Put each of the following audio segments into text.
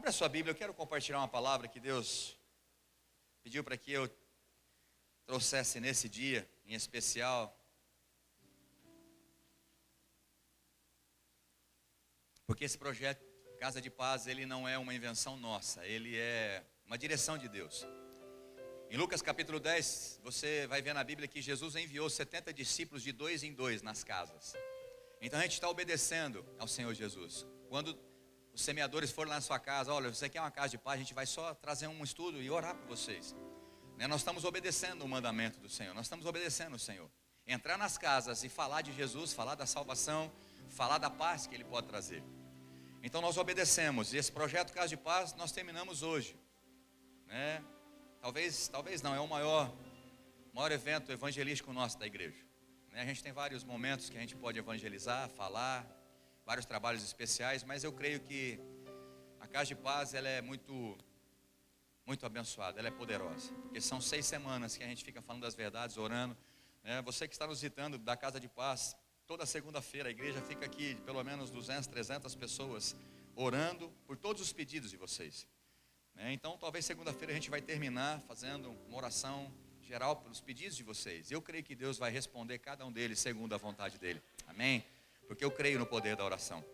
Abra sua Bíblia, eu quero compartilhar uma palavra que Deus pediu para que eu trouxesse nesse dia, em especial. Porque esse projeto Casa de Paz, ele não é uma invenção nossa, ele é uma direção de Deus. Em Lucas capítulo 10, você vai ver na Bíblia que Jesus enviou 70 discípulos de 2 em 2 nas casas. Então a gente está obedecendo ao Senhor Jesus. Quando os semeadores forem lá na sua casa, olha, você quer uma casa de paz, a gente vai só trazer um estudo e orar por vocês. Nós estamos obedecendo o mandamento do Senhor, nós estamos obedecendo o Senhor. Entrar nas casas e falar de Jesus, falar da salvação, falar da paz que Ele pode trazer. Então nós obedecemos, e esse projeto Casa de Paz nós terminamos hoje. Talvez não, é o maior evento evangelístico nosso da igreja. A gente tem vários momentos que a gente pode evangelizar, falar, vários trabalhos especiais, mas eu creio que a Casa de Paz ela é muito abençoada, ela é poderosa, porque são 6 semanas que a gente fica falando das verdades, orando. Você que está nos visitando da Casa de Paz, toda segunda-feira a igreja fica aqui, pelo menos 200, 300 pessoas, orando por todos os pedidos de vocês. Então talvez segunda-feira a gente vai terminar fazendo uma oração geral pelos pedidos de vocês. Eu creio que Deus vai responder cada um deles segundo a vontade dEle, amém? Porque eu creio no poder da oração.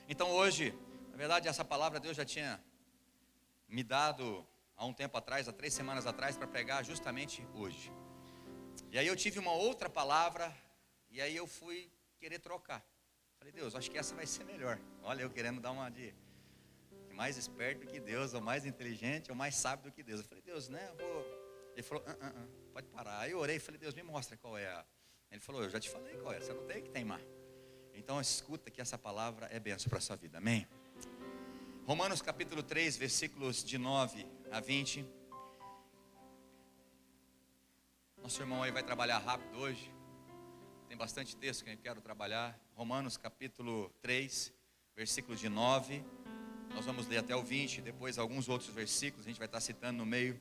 Então hoje, na verdade essa palavra Deus já tinha me dado há um tempo atrás, há 3 semanas atrás, para pregar justamente hoje. E aí eu tive uma outra palavra, e aí eu fui querer trocar. Falei, Deus, acho que essa vai ser melhor. Olha, eu querendo dar uma de mais esperto do que Deus, ou mais inteligente, ou mais sábio do que Deus. Eu falei, Deus, Ele falou, pode parar. Aí eu orei e falei, Deus, me mostra qual é a... Ele falou, eu já te falei qual é, você não tem que teimar. Então escuta que essa palavra é bênção para a sua vida, amém? Romanos capítulo 3, versículos de 9 a 20. Nosso irmão aí vai trabalhar rápido hoje. Tem bastante texto que eu quero trabalhar. Romanos capítulo 3, versículo de 9. Nós vamos ler até o 20, depois alguns outros versículos, a gente vai estar citando no meio.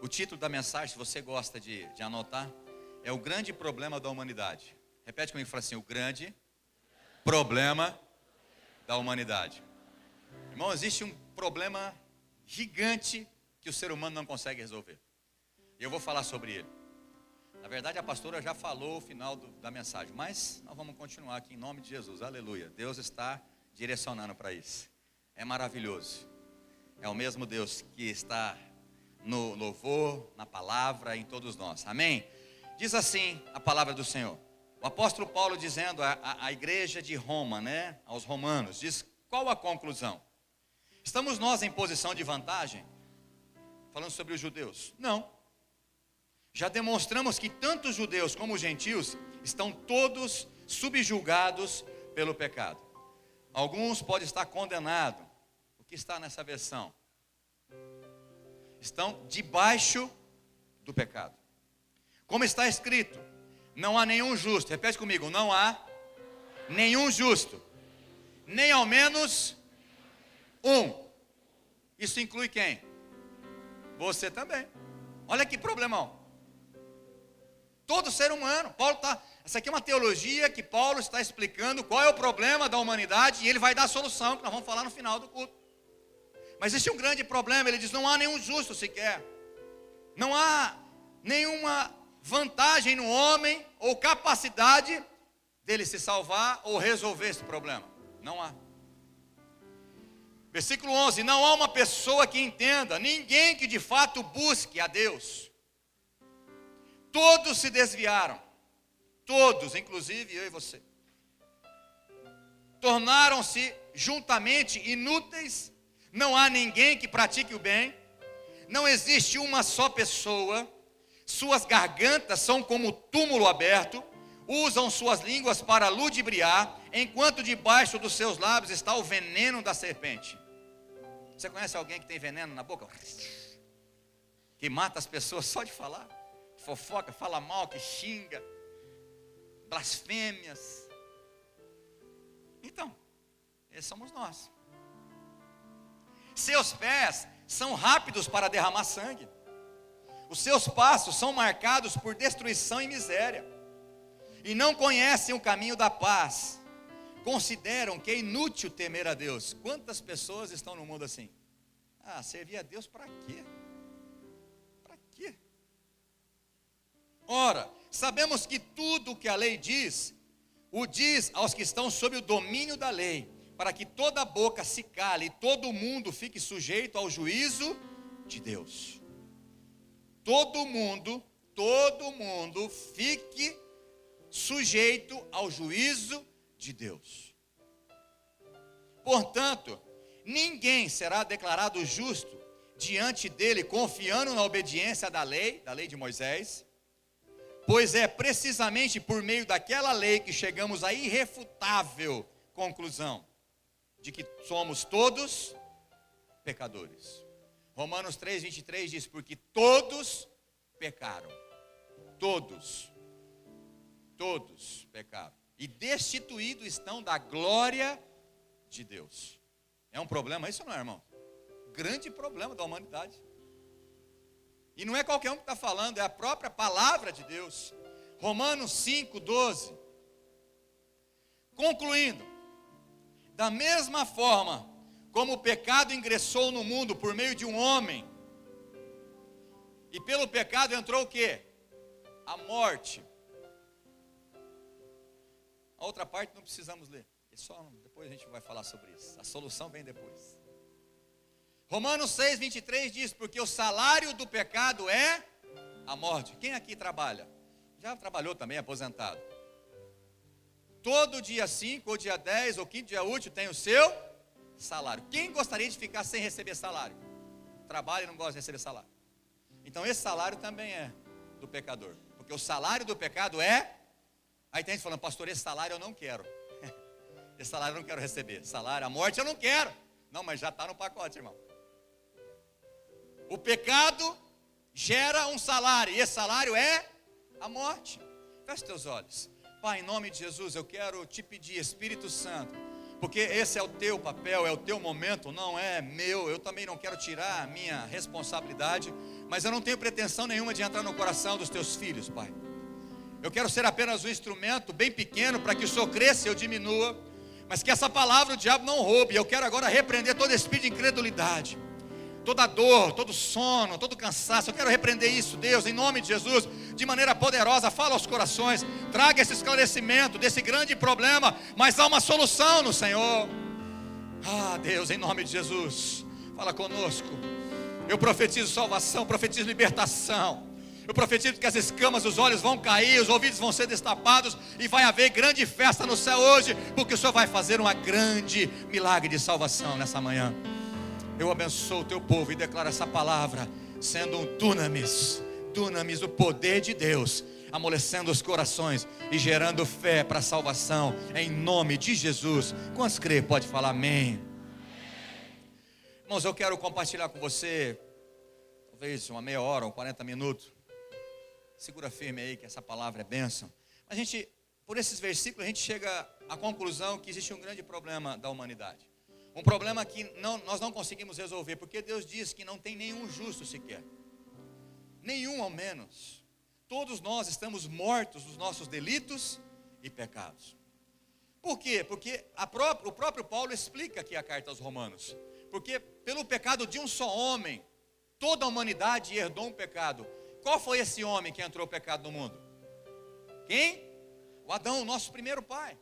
O título da mensagem, se você gosta de anotar, é o grande problema da humanidade. Repete comigo, fala assim, o grande problema da humanidade. Irmão, existe um problema gigante que o ser humano não consegue resolver. E eu vou falar sobre ele. Na verdade, a pastora já falou o final da mensagem, mas nós vamos continuar aqui em nome de Jesus, aleluia. Deus está direcionando para isso. É maravilhoso. É o mesmo Deus que está no louvor, na palavra, em todos nós, amém? Diz assim a palavra do Senhor. O apóstolo Paulo dizendo à igreja de Roma, aos romanos, diz, qual a conclusão? Estamos nós em posição de vantagem? Falando sobre os judeus? Não. Já demonstramos que tanto os judeus como os gentios estão todos subjugados pelo pecado. Alguns podem estar condenados. O que está nessa versão? Estão debaixo do pecado. Como está escrito, não há nenhum justo. Repete comigo, não há nenhum justo, nem ao menos um. Isso inclui quem? Você também. Olha que problemão. Todo ser humano. Essa aqui é uma teologia que Paulo está explicando qual é o problema da humanidade, e ele vai dar a solução, que nós vamos falar no final do culto. Mas existe um grande problema, ele diz, não há nenhum justo sequer. Não há nenhuma vantagem no homem, ou capacidade dele se salvar, ou resolver esse problema. Não há. Versículo 11, não há uma pessoa que entenda, ninguém que de fato busque a Deus. Todos se desviaram, todos, inclusive eu e você. Tornaram-se juntamente inúteis, não há ninguém que pratique o bem, não existe uma só pessoa, suas gargantas são como túmulo aberto, usam suas línguas para ludibriar, enquanto debaixo dos seus lábios está o veneno da serpente. Você conhece alguém que tem veneno na boca? Que mata as pessoas só de falar? Fofoca, fala mal, que xinga, blasfêmias. Então, esses somos nós. Seus pés são rápidos para derramar sangue. Os seus passos são marcados por destruição e miséria. E não conhecem o caminho da paz. consideram que é inútil temer a Deus. Quantas pessoas estão no mundo assim? Servir a Deus para quê? Para quê? Ora, sabemos que tudo o que a lei diz, o diz aos que estão sob o domínio da lei, para que toda boca se cale e todo mundo fique sujeito ao juízo de Deus. Todo mundo fique sujeito ao juízo de Deus. Portanto, ninguém será declarado justo diante dele confiando na obediência da lei de Moisés, pois é precisamente por meio daquela lei que chegamos à irrefutável conclusão de que somos todos pecadores. Romanos 3:23 diz: porque todos pecaram, todos pecaram, e destituídos estão da glória de Deus. É um problema isso, não é, irmão? Grande problema da humanidade. E não é qualquer um que está falando, é a própria palavra de Deus. Romanos 5:12. Concluindo, da mesma forma como o pecado ingressou no mundo por meio de um homem, e pelo pecado entrou o quê? A morte. A outra parte não precisamos ler, depois a gente vai falar sobre isso. A solução vem depois. Romanos 6:23 diz: porque o salário do pecado é a morte. Quem aqui trabalha? Já trabalhou também, aposentado? Todo dia 5, ou dia 10, ou quinto dia útil tem o seu salário. Quem gostaria de ficar sem receber salário? Trabalha e não gosta de receber salário. Então esse salário também é do pecador, porque o salário do pecado é... Aí tem gente falando: pastor, esse salário eu não quero. Esse salário eu não quero receber. Salário, a morte eu não quero. Não, mas já está no pacote, irmão. O pecado gera um salário, e esse salário é a morte. Feche teus olhos. Pai, em nome de Jesus, eu quero te pedir, Espírito Santo, porque esse é o teu papel, é o teu momento, não é meu. Eu também não quero tirar a minha responsabilidade, mas eu não tenho pretensão nenhuma de entrar no coração dos teus filhos, Pai. Eu quero ser apenas um instrumento bem pequeno para que o Senhor cresça e eu diminua, mas que essa palavra o diabo não roube. Eu quero agora repreender todo espírito de incredulidade, toda dor, todo sono, todo cansaço. Eu quero repreender isso, Deus, em nome de Jesus, de maneira poderosa. Fala aos corações, traga esse esclarecimento desse grande problema, mas há uma solução no Senhor. Deus, em nome de Jesus, fala conosco. Eu profetizo salvação, profetizo libertação. Eu profetizo que as escamas dos olhos vão cair, os ouvidos vão ser destapados, e vai haver grande festa no céu hoje, porque o Senhor vai fazer uma grande milagre de salvação nessa manhã. Eu abençoo o teu povo e declaro essa palavra sendo um dunamis, o poder de Deus, amolecendo os corações e gerando fé para a salvação, em nome de Jesus. Quantos crê? Pode falar amém. Irmãos, eu quero compartilhar com você, talvez uma meia hora ou 40 minutos. Segura firme aí que essa palavra é bênção. A gente, por esses versículos, a gente chega à conclusão que existe um grande problema da humanidade. Um problema que nós não conseguimos resolver, porque Deus diz que não tem nenhum justo sequer. Nenhum ao menos. Todos nós estamos mortos dos nossos delitos e pecados. Por quê? Porque o próprio Paulo explica aqui a carta aos Romanos. Porque pelo pecado de um só homem, toda a humanidade herdou um pecado. Qual foi esse homem que entrou o pecado no mundo? Quem? O Adão, o nosso primeiro pai.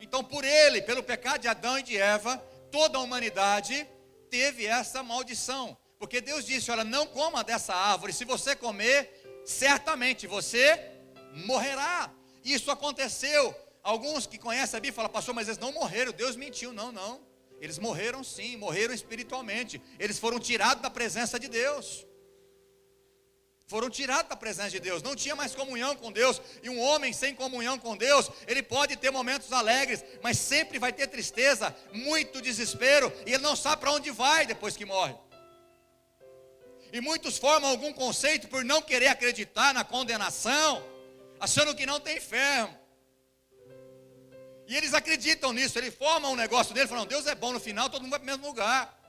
Então por ele, pelo pecado de Adão e de Eva, toda a humanidade teve essa maldição. Porque Deus disse: olha, não coma dessa árvore, se você comer, certamente você morrerá. Isso aconteceu. Alguns que conhecem a Bíblia falam: pastor, mas eles não morreram, Deus mentiu. Não, eles morreram sim, morreram espiritualmente. Eles foram tirados da presença de Deus. Foram tirados da presença de Deus, não tinha mais comunhão com Deus. E um homem sem comunhão com Deus, ele pode ter momentos alegres, mas sempre vai ter tristeza, muito desespero, e ele não sabe para onde vai depois que morre. E muitos formam algum conceito por não querer acreditar na condenação, achando que não tem fé. E eles acreditam nisso, eles formam um negócio dele, falam: Deus é bom, no final todo mundo vai para o mesmo lugar.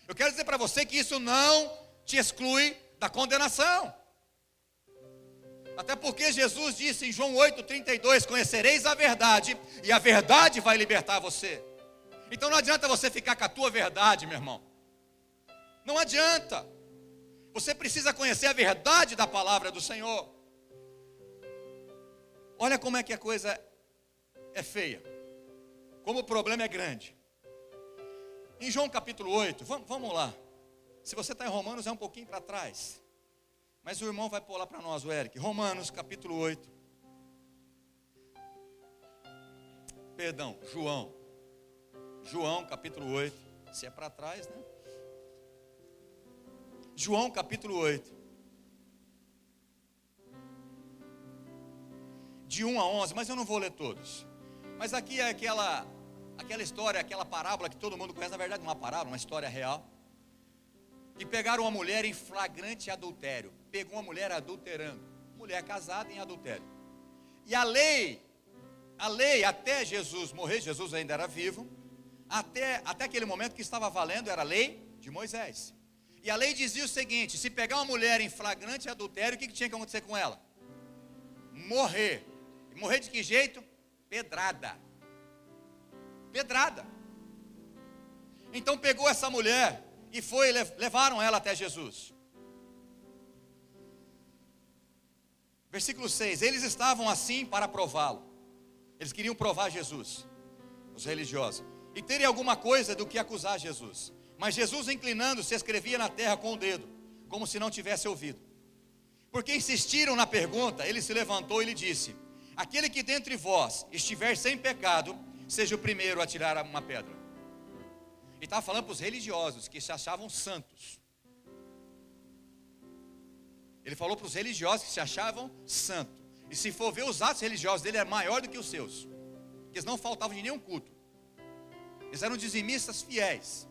Eu quero dizer para você que isso não te exclui da condenação. Até porque Jesus disse em João 8,32, conhecereis a verdade, e a verdade vai libertar você. Então não adianta você ficar com a tua verdade, meu irmão. Não adianta. Você precisa conhecer a verdade da palavra do Senhor. Olha como é que a coisa é feia. Como o problema é grande. Em João capítulo 8, vamos lá. Se você está em Romanos, é um pouquinho para trás. Mas o irmão vai pôr lá para nós, o Eric. Romanos capítulo 8. Perdão, João. João capítulo 8. Se é para trás, né? João capítulo 8. De 1 a 11, mas eu não vou ler todos. Mas aqui é aquela história, aquela parábola que todo mundo conhece. Na verdade, uma parábola, uma história real. Que pegaram uma mulher em flagrante adultério. Pegou uma mulher adulterando. Mulher casada em adultério. E a lei, até Jesus morrer, Jesus ainda era vivo. Até aquele momento que estava valendo, era a lei de Moisés. E a lei dizia o seguinte: se pegar uma mulher em flagrante adultério, o que tinha que acontecer com ela? Morrer. E morrer de que jeito? Pedrada. Pedrada. Então pegou essa mulher e levaram ela até Jesus. Versículo 6, eles estavam assim para prová-lo. Eles queriam provar Jesus, os religiosos, e terem alguma coisa do que acusar Jesus. Mas Jesus, inclinando-se, escrevia na terra com o dedo, como se não tivesse ouvido. Porque insistiram na pergunta, ele se levantou e lhe disse: aquele que dentre vós estiver sem pecado, seja o primeiro a tirar uma pedra. E estava falando para os religiosos, que se achavam santos. Ele falou para os religiosos que se achavam santos. E se for ver os atos religiosos dele, era maior do que os seus. Porque eles não faltavam de nenhum culto. Eles eram dizimistas fiéis.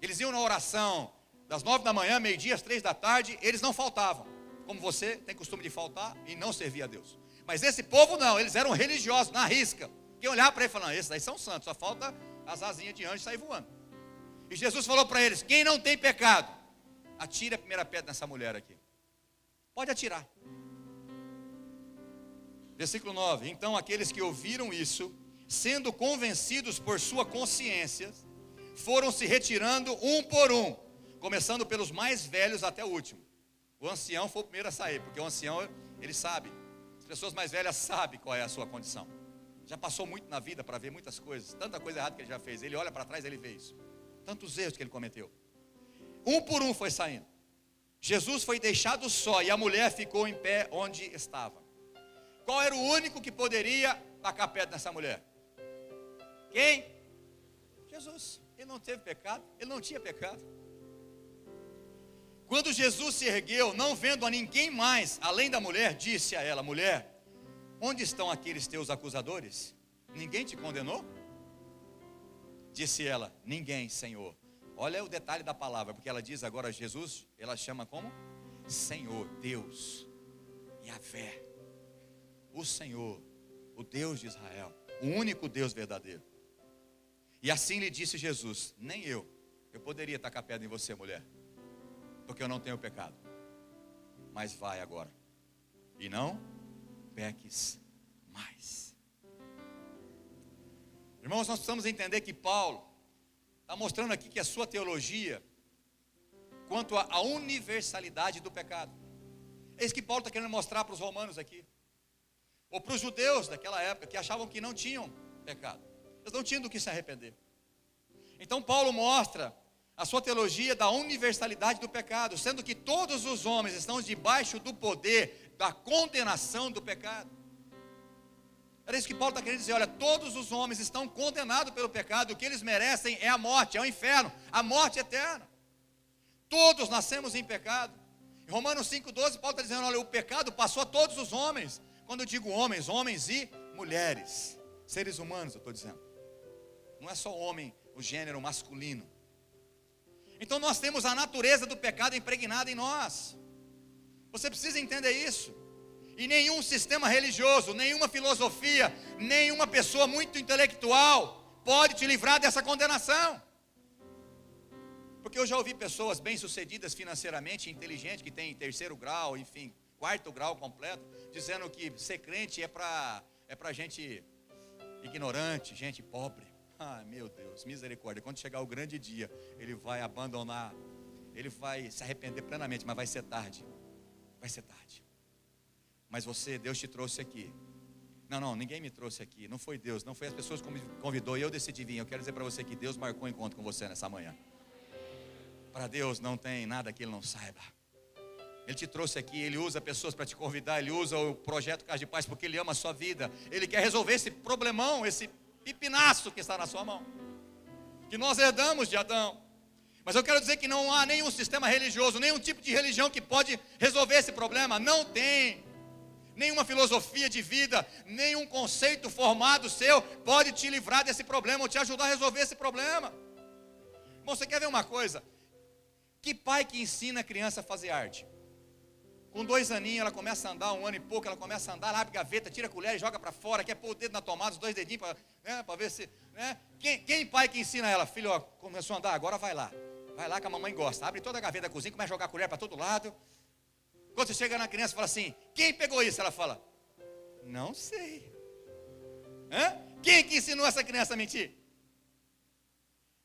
Eles iam na oração das 9 da manhã, meio-dia, às 3 da tarde. Eles não faltavam. Como você tem costume de faltar e não servir a Deus. Mas esse povo não, eles eram religiosos, na risca. Quem olhava para ele falando: esses aí são santos, só falta as asinhas de anjo e sair voando. E Jesus falou para eles: quem não tem pecado, atire a primeira pedra nessa mulher aqui. Pode atirar. Versículo 9. Então aqueles que ouviram isso, sendo convencidos por sua consciência, foram se retirando um por um, começando pelos mais velhos até o último. O ancião foi o primeiro a sair, porque o ancião, ele sabe. As pessoas mais velhas sabem qual é a sua condição. Já passou muito na vida para ver muitas coisas, tanta coisa errada que ele já fez. Ele olha para trás e ele vê isso. Tantos erros que ele cometeu. Um por um foi saindo. Jesus foi deixado só e a mulher ficou em pé onde estava. Qual era o único que poderia tacar pedra nessa mulher? Quem? Jesus. Ele não teve pecado, ele não tinha pecado. Quando Jesus se ergueu, não vendo a ninguém mais, além da mulher, disse a ela: mulher, onde estão aqueles teus acusadores? Ninguém te condenou? Disse ela: ninguém, Senhor. Olha o detalhe da palavra, porque ela diz agora Jesus, ela chama como? Senhor, Deus, Yahvé, o Senhor, o Deus de Israel, o único Deus verdadeiro. E assim lhe disse Jesus: nem eu poderia tacar pedra em você, mulher, porque eu não tenho pecado. Mas vai agora, e não peques mais. Irmãos, nós precisamos entender que Paulo está mostrando aqui que a sua teologia, quanto à universalidade do pecado, é isso que Paulo está querendo mostrar para os romanos aqui, ou para os judeus daquela época, que achavam que não tinham pecado, eles não tinham do que se arrepender. Então Paulo mostra a sua teologia da universalidade do pecado, sendo que todos os homens estão debaixo do poder da condenação do pecado. Era isso que Paulo está querendo dizer: olha, todos os homens estão condenados pelo pecado, o que eles merecem é a morte, é o inferno, a morte eterna. Todos nascemos em pecado. Em Romanos 5,12, Paulo está dizendo: olha, o pecado passou a todos os homens. Quando eu digo homens, homens e mulheres, seres humanos, eu estou dizendo. Não é só homem, o gênero masculino. Então nós temos a natureza do pecado impregnada em nós. Você precisa entender isso. E nenhum sistema religioso, nenhuma filosofia, nenhuma pessoa muito intelectual pode te livrar dessa condenação. Porque eu já ouvi pessoas bem-sucedidas financeiramente, inteligentes, que têm 3º grau, enfim, quarto grau completo, dizendo que ser crente é para gente ignorante, gente pobre. Ah, meu Deus, misericórdia. Quando chegar o grande dia, ele vai abandonar, ele vai se arrepender plenamente, mas vai ser tarde. Vai ser tarde. Mas Deus te trouxe aqui. Não, ninguém me trouxe aqui. Não foi Deus, não foi as pessoas que me convidou e eu decidi vir. Eu quero dizer para você que Deus marcou um encontro com você nessa manhã. Para Deus não tem nada que Ele não saiba. Ele te trouxe aqui, Ele usa pessoas para te convidar, Ele usa o projeto Casa de Paz porque Ele ama a sua vida. Ele quer resolver esse problemão, esse pipinaço que está na sua mão, que nós herdamos de Adão. Mas eu quero dizer que não há nenhum sistema religioso, nenhum tipo de religião que pode resolver esse problema. Não tem. Nenhuma filosofia de vida, nenhum conceito formado seu pode te livrar desse problema ou te ajudar a resolver esse problema. Bom, você quer ver uma coisa? Que pai que ensina a criança a fazer arte? Com 2 aninhos ela começa a andar, 1 ano e pouco ela começa a andar, abre gaveta, tira a colher e joga para fora, quer pôr o dedo na tomada, os 2 dedinhos para ver se... Né? Quem pai que ensina ela? Filho, ó, começou a andar, agora vai lá que a mamãe gosta, abre toda a gaveta da cozinha, começa a jogar a colher para todo lado. Quando você chega na criança e fala assim, quem pegou isso? Ela fala, não sei. Quem que ensinou essa criança a mentir?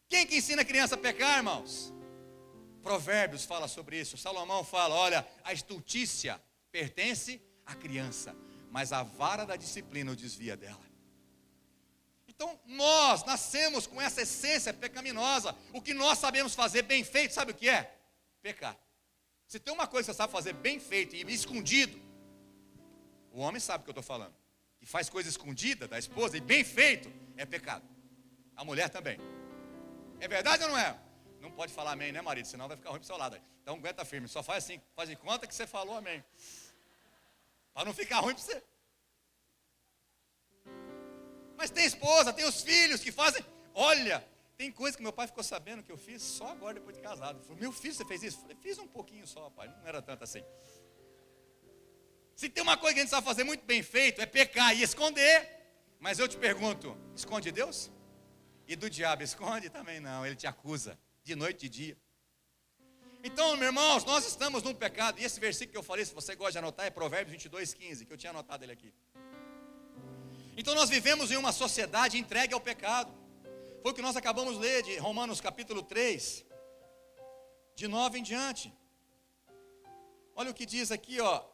Quem que ensina a criança a pecar, irmãos? Provérbios fala sobre isso. Salomão fala, olha, a estultícia pertence à criança, mas a vara da disciplina o desvia dela. Então nós nascemos com essa essência pecaminosa. O que nós sabemos fazer bem feito, sabe o que é? Pecar. Se tem uma coisa que você sabe fazer bem feito e escondido, o homem sabe o que eu estou falando, que faz coisa escondida da esposa e bem feito, é pecado. A mulher também. É verdade ou não é? Não pode falar amém, né, marido? Senão vai ficar ruim para o seu lado. Então aguenta firme, só faz assim, faz de conta que você falou amém, para não ficar ruim para você. Mas tem esposa, tem os filhos que fazem. Olha, tem coisa que meu pai ficou sabendo que eu fiz só agora depois de casado. Ele falou, meu filho, você fez isso? Eu falei, fiz um pouquinho só, pai, não era tanto assim. Se tem uma coisa que a gente sabe fazer muito bem feito, é pecar e esconder. Mas eu te pergunto, esconde Deus? E do diabo esconde? Também não, ele te acusa, de noite e de dia. Então, meus irmãos, nós estamos num pecado. E esse versículo que eu falei, se você gosta de anotar, é Provérbios 22:15, que eu tinha anotado ele aqui. Então nós vivemos em uma sociedade entregue ao pecado. Foi o que nós acabamos de ler de Romanos capítulo 3, de 9 em diante. Olha o que diz aqui, ó.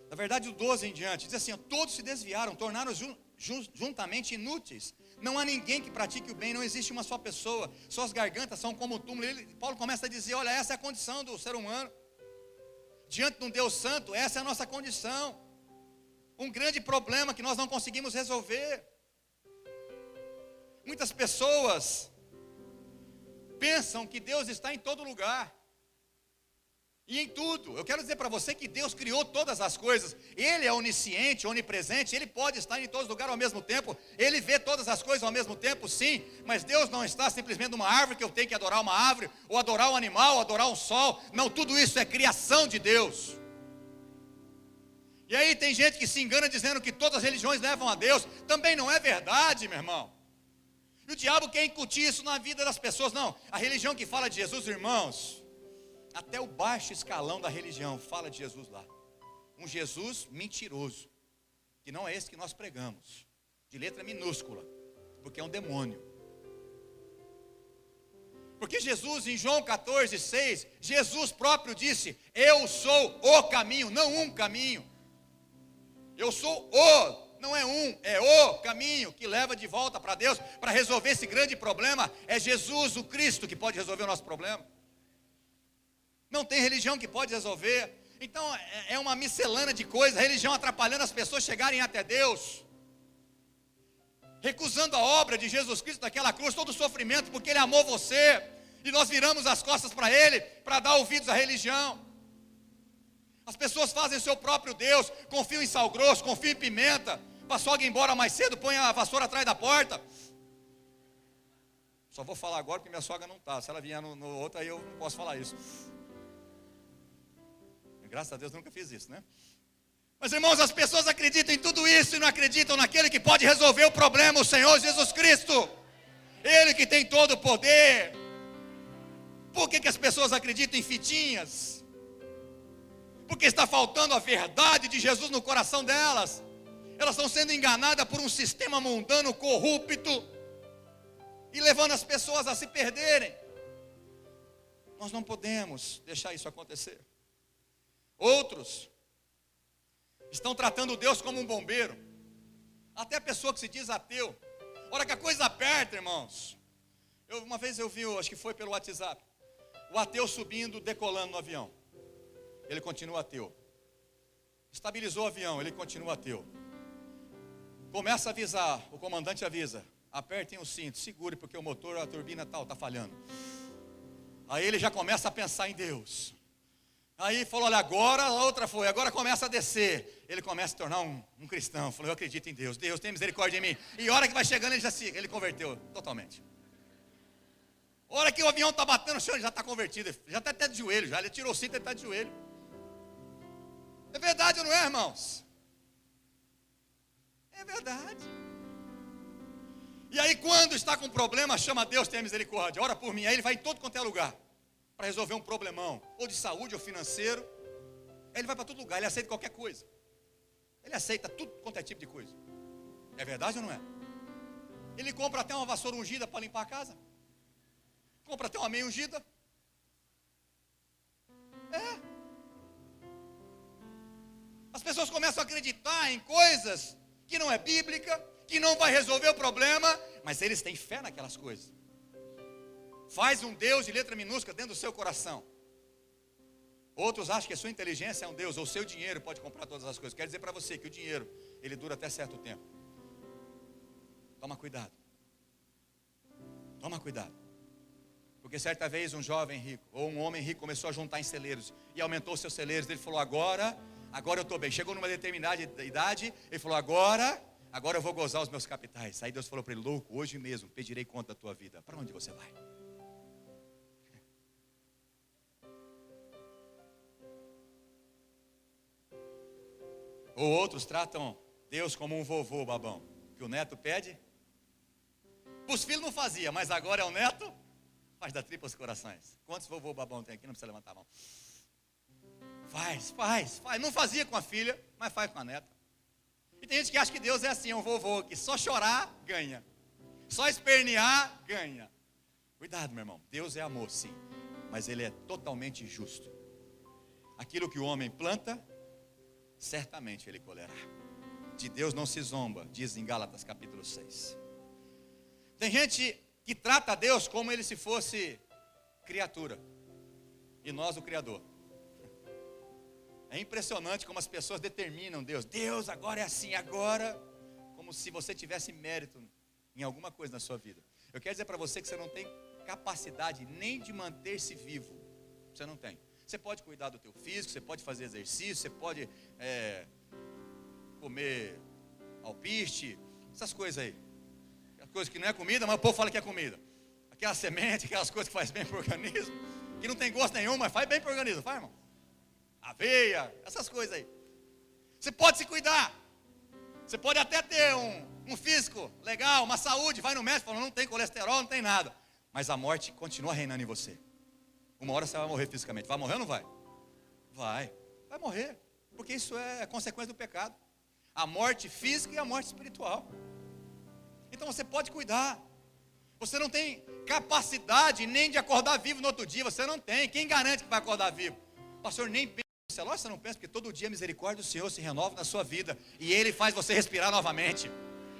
Na verdade, o 12 em diante, diz assim, todos se desviaram, tornaram-se juntamente inúteis. Não há ninguém que pratique o bem, não existe uma só pessoa. Suas gargantas são como o túmulo. Paulo começa a dizer, olha, essa é a condição do ser humano. Diante de um Deus santo, essa é a nossa condição. Um grande problema que nós não conseguimos resolver. Muitas pessoas pensam que Deus está em todo lugar e em tudo. Eu quero dizer para você que Deus criou todas as coisas. Ele é onisciente, onipresente, Ele pode estar em todos os lugares ao mesmo tempo. Ele vê todas as coisas ao mesmo tempo, sim. Mas Deus não está simplesmente numa árvore que eu tenho que adorar uma árvore, ou adorar um animal, ou adorar um sol. Não, tudo isso é criação de Deus. E aí tem gente que se engana dizendo que todas as religiões levam a Deus. Também não é verdade, meu irmão. E o diabo quer incutir isso na vida das pessoas. Não, a religião que fala de Jesus, irmãos, até o baixo escalão da religião fala de Jesus lá. Um Jesus mentiroso, que não é esse que nós pregamos, de letra minúscula, porque é um demônio. Porque Jesus, em João 14:6, Jesus próprio disse, eu sou o caminho, não um caminho. Eu sou não é o caminho que leva de volta para Deus, para resolver esse grande problema. É Jesus, o Cristo, que pode resolver o nosso problema. Não tem religião que pode resolver. Então é uma miscelânea de coisas. A religião atrapalhando as pessoas chegarem até Deus, recusando a obra de Jesus Cristo naquela cruz, todo o sofrimento, porque Ele amou você, e nós viramos as costas para Ele, para dar ouvidos à religião. As pessoas fazem o seu próprio Deus, confiam em sal grosso, confiam em pimenta. Passou alguém embora mais cedo, põe a vassoura atrás da porta. Só vou falar agora porque minha sogra não está. Se ela vier no outro, aí eu não posso falar isso. Graças a Deus nunca fiz isso, né? Mas irmãos, as pessoas acreditam em tudo isso e não acreditam naquele que pode resolver o problema, o Senhor Jesus Cristo. Ele que tem todo o poder. Por que as pessoas acreditam em fitinhas? Porque está faltando a verdade de Jesus no coração delas. Elas estão sendo enganadas por um sistema mundano corrupto e levando as pessoas a se perderem. Nós não podemos deixar isso acontecer. Outros estão tratando Deus como um bombeiro. Até a pessoa que se diz ateu. A hora que a coisa aperta, irmãos. Uma vez eu vi, acho que foi pelo WhatsApp, o ateu subindo, decolando no avião. Ele continua ateu. Estabilizou o avião, ele continua ateu. Começa a avisar, o comandante avisa: apertem o cinto, segure, porque o motor, a turbina está falhando. Aí ele já começa a pensar em Deus. Aí falou: olha, agora a outra foi, agora começa a descer. Ele começa a se tornar um cristão. Falou: eu acredito em Deus, Deus tem misericórdia de mim. E a hora que vai chegando, ele converteu totalmente. A hora que o avião está batendo no chão, ele já está convertido. Já está até de joelho, ele tirou o cinto, ele está de joelho. É verdade ou não é, irmãos? É verdade. E aí quando está com problema, chama Deus, tenha misericórdia, ora por mim. Aí ele vai em todo quanto é lugar para resolver um problemão, ou de saúde ou financeiro. Aí ele vai para todo lugar, ele aceita qualquer coisa. Ele aceita tudo quanto é tipo de coisa. É verdade ou não é? Ele compra até uma vassoura ungida para limpar a casa. Compra até uma meia ungida. As pessoas começam a acreditar em coisas que não é bíblica, que não vai resolver o problema, mas eles têm fé naquelas coisas. Faz um Deus de letra minúscula dentro do seu coração. Outros acham que a sua inteligência é um Deus, ou o seu dinheiro pode comprar todas as coisas. Quero dizer para você que o dinheiro, ele dura até certo tempo. Toma cuidado. Toma cuidado. Porque certa vez um jovem rico, ou um homem rico, começou a juntar em celeiros, e aumentou os seus celeiros. Ele falou: agora eu estou bem. Chegou numa determinada idade, ele falou: agora eu vou gozar os meus capitais. Aí Deus falou para ele: louco, hoje mesmo pedirei conta da tua vida. Para onde você vai? Ou outros tratam Deus como um vovô babão, que o neto pede. Os filhos não fazia, mas agora é o neto, faz da tripa os corações. Quantos vovô babão tem aqui? Não precisa levantar a mão. Faz. Não fazia com a filha, mas faz com a neta. E tem gente que acha que Deus é assim, é um vovô que só chorar, ganha. Só espernear, ganha. Cuidado, meu irmão. Deus é amor, sim, mas Ele é totalmente justo. Aquilo que o homem planta, certamente ele colherá. De Deus não se zomba, diz em Gálatas capítulo 6. Tem gente que trata Deus como ele se fosse criatura, e nós o Criador. É impressionante como as pessoas determinam Deus. Deus agora é assim, agora, como se você tivesse mérito em alguma coisa na sua vida. Eu quero dizer para você que você não tem capacidade nem de manter-se vivo. Você não tem. Você pode cuidar do teu físico, você pode fazer exercício, você pode comer alpiste, essas coisas aí. As coisas que não é comida, mas o povo fala que é comida. Aquela semente, aquelas coisas que faz bem para o organismo, que não tem gosto nenhum, mas faz bem para o organismo, faz, irmão? Aveia, essas coisas aí. Você pode se cuidar. Você pode até ter um físico legal, uma saúde, vai no médico e fala: não tem colesterol, não tem nada. Mas a morte continua reinando em você. Uma hora você vai morrer fisicamente. Vai morrer ou não vai? Vai morrer. Porque isso é consequência do pecado. A morte física e a morte espiritual. Então você pode cuidar. Você não tem capacidade nem de acordar vivo no outro dia. Você não tem. Quem garante que vai acordar vivo? Pastor, nem pensa. Lógico, você não pensa, porque todo dia a misericórdia do Senhor se renova na sua vida. E Ele faz você respirar novamente.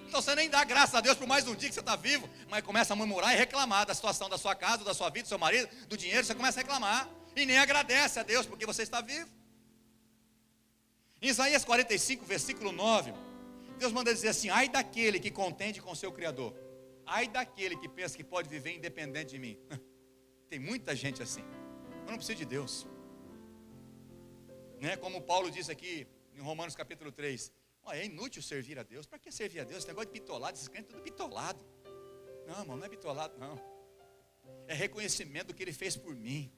Então você nem dá graças a Deus por mais um dia que você está vivo, mas começa a murmurar e reclamar da situação da sua casa, da sua vida, do seu marido, do dinheiro. Você começa a reclamar e nem agradece a Deus porque você está vivo. Em Isaías 45, versículo 9, Deus manda dizer assim: ai daquele que contende com o seu Criador, ai daquele que pensa que pode viver independente de mim. Tem muita gente assim. Eu não preciso de Deus, né? Como Paulo diz aqui em Romanos capítulo 3, é inútil servir a Deus. Para que servir a Deus? Esse negócio de bitolado, esses crentes tudo bitolado. Não, irmão, não é bitolado, não. É reconhecimento do que Ele fez por mim.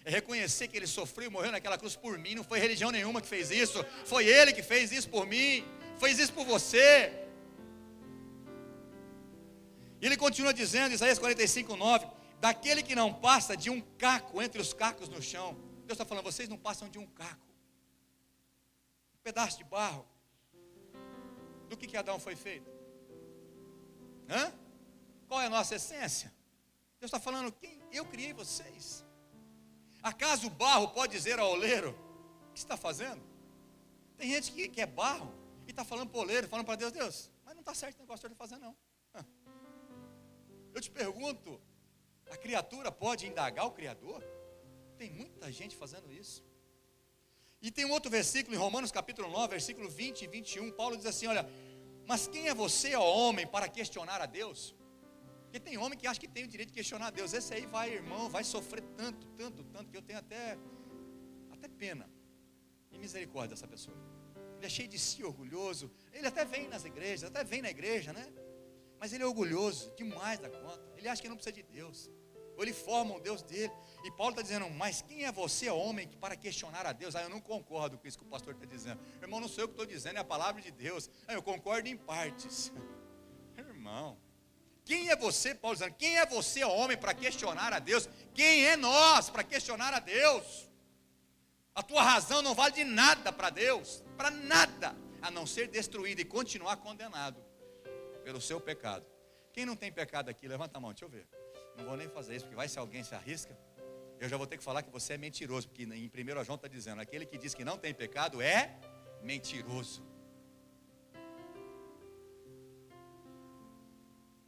É reconhecer que Ele sofreu e morreu naquela cruz por mim. Não foi religião nenhuma que fez isso. Foi Ele que fez isso por mim. Fez isso por você. E Ele continua dizendo, Isaías 45, 9: daquele que não passa de um caco entre os cacos no chão. Deus está falando, vocês não passam de um caco, um pedaço de barro. Do que Adão foi feito? Qual é a nossa essência? Deus está falando, eu criei vocês. Acaso o barro pode dizer ao oleiro, o que você está fazendo? Tem gente que é barro e está falando para o oleiro, falando para Deus, Deus, mas não está certo o negócio que eu estou fazendo não. Eu te pergunto, a criatura pode indagar o Criador? Tem muita gente fazendo isso. E tem um outro versículo em Romanos capítulo 9, versículo 20 e 21, Paulo diz assim, olha, mas quem é você, ó homem, para questionar a Deus? Porque tem homem que acha que tem o direito de questionar a Deus. Esse aí vai, irmão, vai sofrer tanto, que eu tenho até pena e misericórdia dessa pessoa. Ele é cheio de si, orgulhoso. Ele até vem nas igrejas, até vem na igreja, né? Mas ele é orgulhoso demais da conta. Ele acha que não precisa de Deus. Ou ele forma um Deus dele. E Paulo está dizendo, mas quem é você, homem, para questionar a Deus? Eu não concordo com isso que o pastor está dizendo. Irmão, não sou eu que estou dizendo, é a palavra de Deus. Eu concordo em partes. Irmão, quem é você, Paulo dizendo, quem é você, homem, para questionar a Deus? Quem é nós para questionar a Deus? A tua razão não vale de nada para Deus, para nada, a não ser destruída e continuar condenado pelo seu pecado. Quem não tem pecado aqui, levanta a mão, deixa eu ver. Não vou nem fazer isso, porque vai se alguém se arrisca, eu já vou ter que falar que você é mentiroso, porque em 1 João está dizendo, aquele que diz que não tem pecado é mentiroso.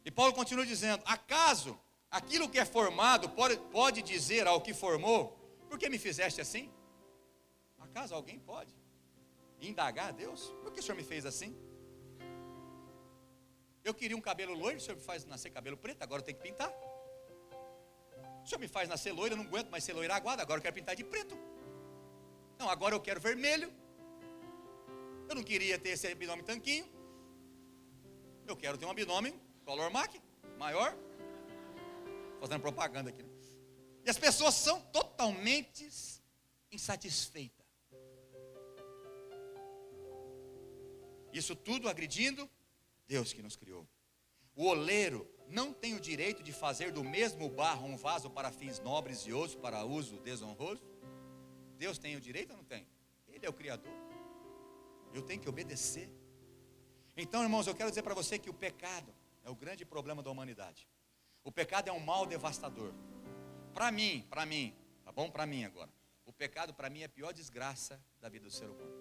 E Paulo continua dizendo, acaso aquilo que é formado pode dizer ao que formou, por que me fizeste assim? Acaso alguém pode indagar a Deus? Por que o Senhor me fez assim? Eu queria um cabelo loiro, o Senhor me faz nascer cabelo preto, agora eu tenho que pintar. O Senhor me faz nascer loiro, eu não aguento mais ser loira aguada, agora eu quero pintar de preto. Não, agora eu quero vermelho. Eu não queria ter esse abdômen tanquinho. Eu quero ter um abdômen color mac, maior. Fazendo propaganda aqui, né? E as pessoas são totalmente insatisfeitas. Isso tudo agredindo Deus que nos criou. O oleiro não tem o direito de fazer do mesmo barro um vaso para fins nobres e outros para uso desonroso. Deus tem o direito ou não tem? Ele é o Criador. Eu tenho que obedecer. Então, irmãos, eu quero dizer para você que o pecado é o grande problema da humanidade. O pecado é um mal devastador. Para mim, tá bom? Para mim agora. O pecado para mim é a pior desgraça da vida do ser humano.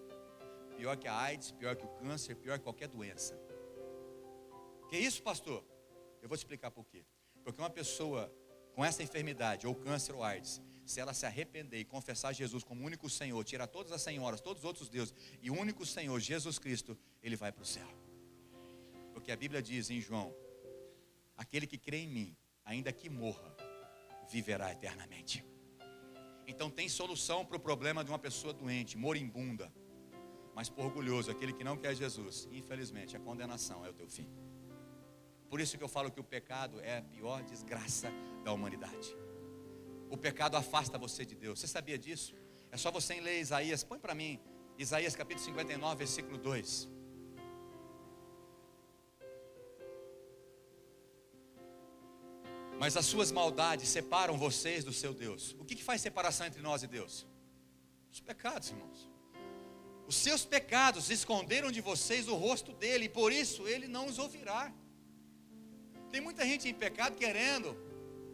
Pior que a AIDS, pior que o câncer, pior que qualquer doença. Que isso, pastor? Eu vou te explicar por quê. Porque uma pessoa com essa enfermidade, ou câncer ou AIDS, se ela se arrepender e confessar Jesus como único Senhor, tirar todas as senhoras, todos os outros deuses, e o único Senhor, Jesus Cristo, ele vai para o céu. Porque a Bíblia diz em João, aquele que crê em mim, ainda que morra, viverá eternamente. Então tem solução para o problema de uma pessoa doente, moribunda, mas por orgulhoso, aquele que não quer Jesus, infelizmente a condenação é o teu fim. Por isso que eu falo que o pecado é a pior desgraça da humanidade. O pecado afasta você de Deus. Você sabia disso? É só você ler Isaías, põe para mim, Isaías capítulo 59, versículo 2. Mas as suas maldades separam vocês do seu Deus. O que faz separação entre nós e Deus? Os pecados, irmãos. Os seus pecados esconderam de vocês o rosto dele, e por isso ele não os ouvirá. Tem muita gente em pecado querendo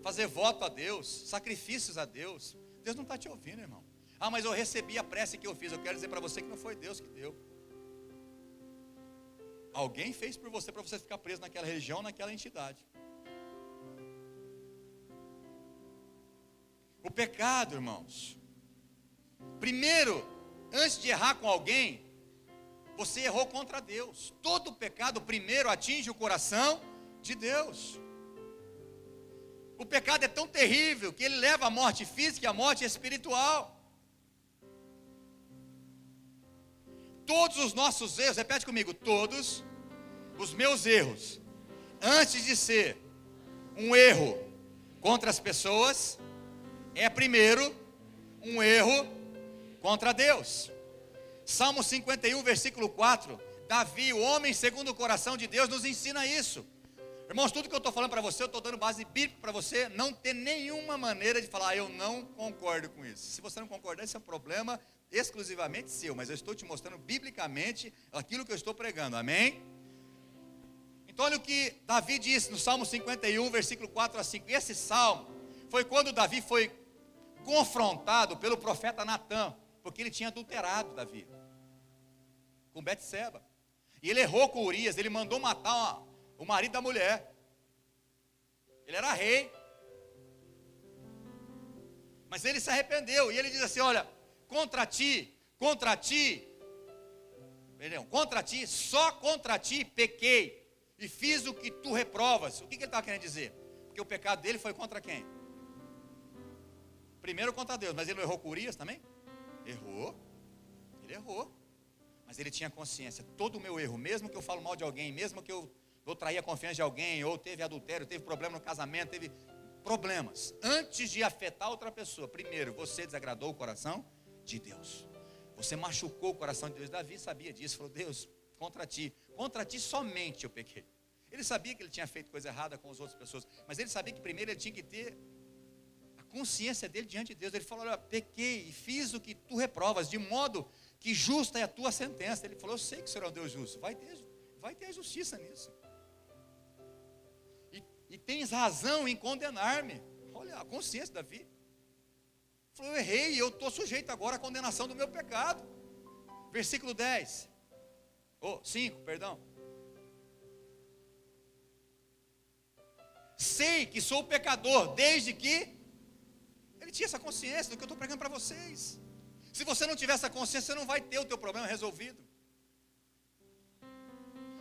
fazer voto a Deus, sacrifícios a Deus. Deus não está te ouvindo, irmão. Ah, mas eu recebi a prece que eu fiz. Eu quero dizer para você que não foi Deus que deu. Alguém fez por você, para você ficar preso naquela religião, naquela entidade. O pecado, irmãos, primeiro, antes de errar com alguém, você errou contra Deus. Todo pecado primeiro atinge o coração de Deus. O pecado é tão terrível que ele leva à morte física e à morte espiritual. Todos os nossos erros, repete comigo, todos os meus erros, antes de ser um erro contra as pessoas, é primeiro um erro contra Deus. Salmo 51, versículo 4, Davi, o homem segundo o coração de Deus, nos ensina isso. Irmãos, tudo que eu estou falando para você, eu estou dando base bíblica para você não ter nenhuma maneira de falar, eu não concordo com isso. Se você não concordar, esse é um problema exclusivamente seu, mas eu estou te mostrando biblicamente aquilo que eu estou pregando, amém? Então olha o que Davi disse no Salmo 51, versículo 4 a 5, esse salmo foi quando Davi foi confrontado pelo profeta Natã, porque ele tinha adulterado Davi com Betseba, e ele errou com Urias, ele mandou matar o marido da mulher, ele era rei, mas ele se arrependeu, e ele diz assim, olha, contra ti, só contra ti pequei, e fiz o que tu reprovas. O que ele estava querendo dizer? Porque o pecado dele foi contra quem? Primeiro contra Deus, mas ele não errou com Urias também? Errou, ele errou, mas ele tinha consciência, todo o meu erro, mesmo que eu falo mal de alguém, mesmo que eu traí a confiança de alguém, ou teve adultério, teve problema no casamento, teve problemas, antes de afetar outra pessoa, primeiro, você desagradou o coração de Deus, você machucou o coração de Deus. Davi sabia disso, falou, Deus, contra ti somente eu pequei. Ele sabia que ele tinha feito coisa errada com as outras pessoas, mas ele sabia que primeiro ele tinha que ter a consciência dele diante de Deus. Ele falou, olha, pequei e fiz o que tu reprovas, de modo que justa é a tua sentença. Ele falou, eu sei que o Senhor é um Deus justo, vai ter justiça nisso, e tens razão em condenar-me. Olha a consciência de Davi. Ele falou, eu errei, e eu estou sujeito agora à condenação do meu pecado. Versículo 10, 5, perdão. Sei que sou pecador, desde que ele tinha essa consciência do que eu estou pregando para vocês. Se você não tiver essa consciência, você não vai ter o teu problema resolvido.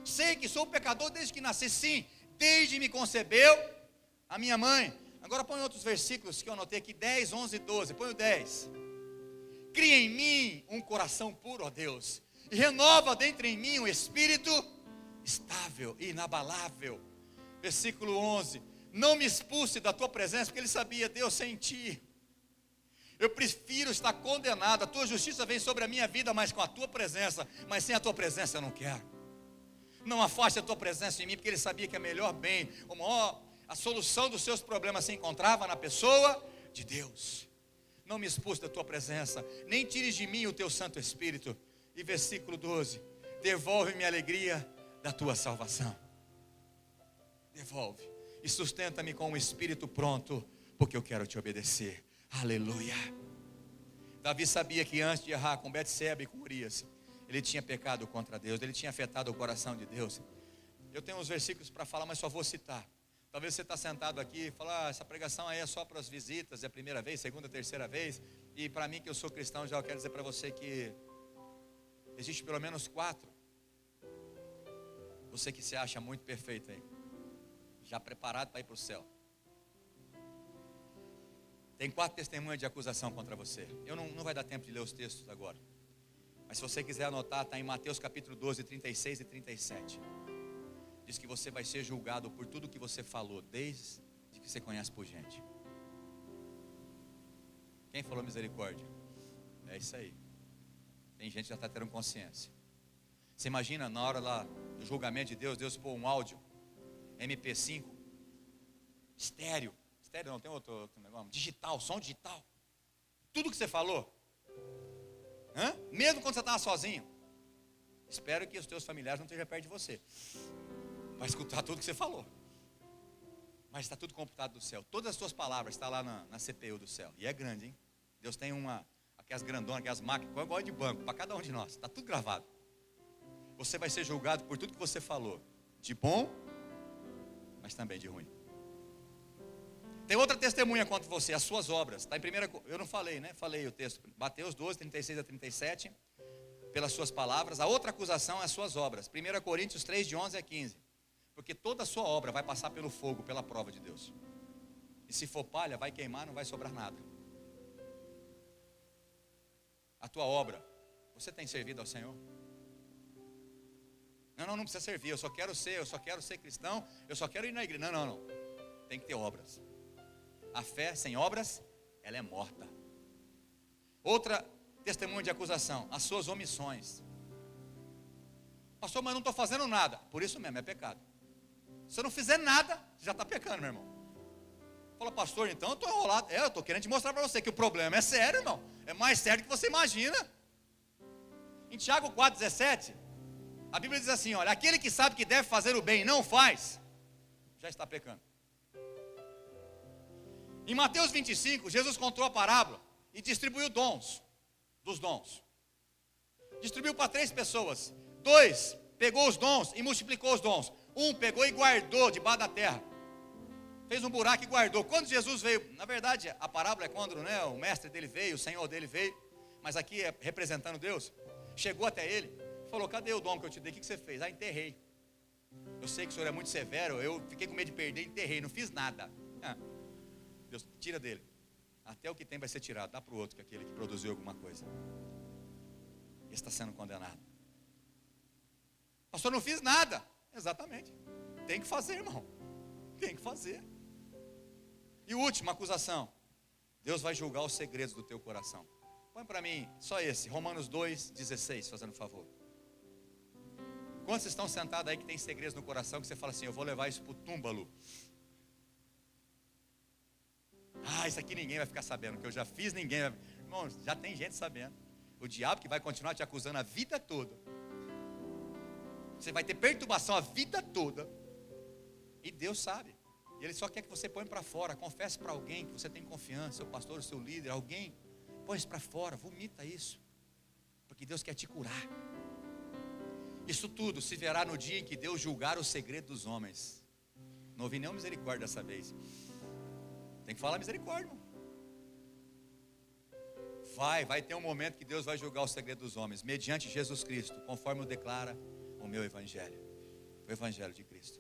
Sei que sou pecador desde que nasci, sim, desde me concebeu a minha mãe. Agora põe outros versículos que eu anotei aqui, 10, 11 e 12, põe o 10. Cria em mim um coração puro, ó Deus, e renova dentro em mim um espírito estável e inabalável. Versículo 11, não me expulse da tua presença, porque ele sabia, Deus, sem ti eu prefiro estar condenado, a tua justiça vem sobre a minha vida, mas com a tua presença, mas sem a tua presença eu não quero. Não afaste a tua presença em mim, porque ele sabia que a melhor bem, a solução dos seus problemas se encontrava na pessoa de Deus. Não me expulse da tua presença, nem tires de mim o teu Santo Espírito. E versículo 12, devolve-me a alegria da tua salvação. Devolve, e sustenta-me com um espírito pronto, porque eu quero te obedecer. Aleluia. Davi sabia que antes de errar com Betseba e com Urias, ele tinha pecado contra Deus, ele tinha afetado o coração de Deus. Eu tenho uns versículos para falar, mas só vou citar. Talvez você está sentado aqui e fala, essa pregação aí é só para as visitas, é a primeira vez, segunda, terceira vez. E para mim que eu sou cristão, já eu quero dizer para você que existe pelo menos 4. Você que se acha muito perfeito aí, já preparado para ir para o céu. Tem 4 testemunhas de acusação contra você. Eu não vai dar tempo de ler os textos agora. Mas se você quiser anotar, está em Mateus capítulo 12, 36 e 37. Diz que você vai ser julgado por tudo que você falou, desde que você conhece por gente. Quem falou misericórdia? É isso aí. Tem gente que já está tendo consciência. Você imagina na hora lá do julgamento de Deus, Deus pôr um áudio MP5 estéreo não, tem outro negócio, digital, som digital, tudo que você falou, mesmo quando você estava sozinho. Espero que os teus familiares não estejam perto de você para escutar tudo que você falou, mas está tudo computado do céu, todas as suas palavras estão lá na CPU do céu, e é grande, hein? Deus tem aquelas grandonas, aquelas máquinas, igual de banco, para cada um de nós, está tudo gravado. Você vai ser julgado por tudo que você falou, de bom, mas também de ruim. Tem outra testemunha contra você, as suas obras. Está em primeira, eu não falei, né? Falei o texto, Mateus 12, 36 a 37, pelas suas palavras. A outra acusação é as suas obras. 1 Coríntios 3, de 11 a 15. Porque toda a sua obra vai passar pelo fogo, pela prova de Deus. E se for palha, vai queimar, não vai sobrar nada. A tua obra, você tem servido ao Senhor? Não precisa servir, eu só quero ser cristão, eu só quero ir na igreja. Não. Tem que ter obras. A fé sem obras, ela é morta. Outra testemunho de acusação, as suas omissões. Pastor, mas não estou fazendo nada. Por isso mesmo, é pecado. Se você não fizer nada, você já está pecando, meu irmão. Fala, pastor, então eu estou enrolado. Eu estou querendo te mostrar para você que o problema é sério, irmão. É mais sério do que você imagina. Em Tiago 4,17, a Bíblia diz assim, olha, aquele que sabe que deve fazer o bem e não faz, já está pecando. Em Mateus 25, Jesus contou a parábola e distribuiu dons, dos dons. Distribuiu para 3 pessoas. 2 pegou os dons e multiplicou os dons. 1 pegou e guardou debaixo da terra. Fez um buraco e guardou. Quando Jesus veio, na verdade, a parábola é quando, né, o mestre dele veio, o senhor dele veio, mas aqui é representando Deus. Chegou até ele, falou, cadê o dom que eu te dei? O que você fez? Enterrei. Eu sei que o senhor é muito severo, eu fiquei com medo de perder, enterrei, não fiz nada. Deus, tira dele. Até o que tem vai ser tirado, dá para o outro, que é aquele que produziu alguma coisa. Ele está sendo condenado. Pastor, não fiz nada. Exatamente. Tem que fazer, irmão. Tem que fazer. E última acusação. Deus vai julgar os segredos do teu coração. Põe para mim só esse, Romanos 2,16, fazendo favor. Quantos estão sentados aí que tem segredos no coração que você fala assim, eu vou levar isso para o túmbalo? Isso aqui ninguém vai ficar sabendo, que eu já fiz, ninguém vai... Irmão, já tem gente sabendo. O diabo que vai continuar te acusando a vida toda. Você vai ter perturbação a vida toda. E Deus sabe. E Ele só quer que você ponha para fora. Confesse para alguém que você tem confiança, seu pastor, seu líder, alguém. Põe isso para fora, vomita isso. Porque Deus quer te curar. Isso tudo se verá no dia em que Deus julgar o segredo dos homens. Não ouvi nenhuma misericórdia dessa vez. Tem que falar misericórdia, irmão. Vai ter um momento que Deus vai julgar o segredo dos homens, mediante Jesus Cristo, conforme o declara o meu evangelho. O evangelho de Cristo.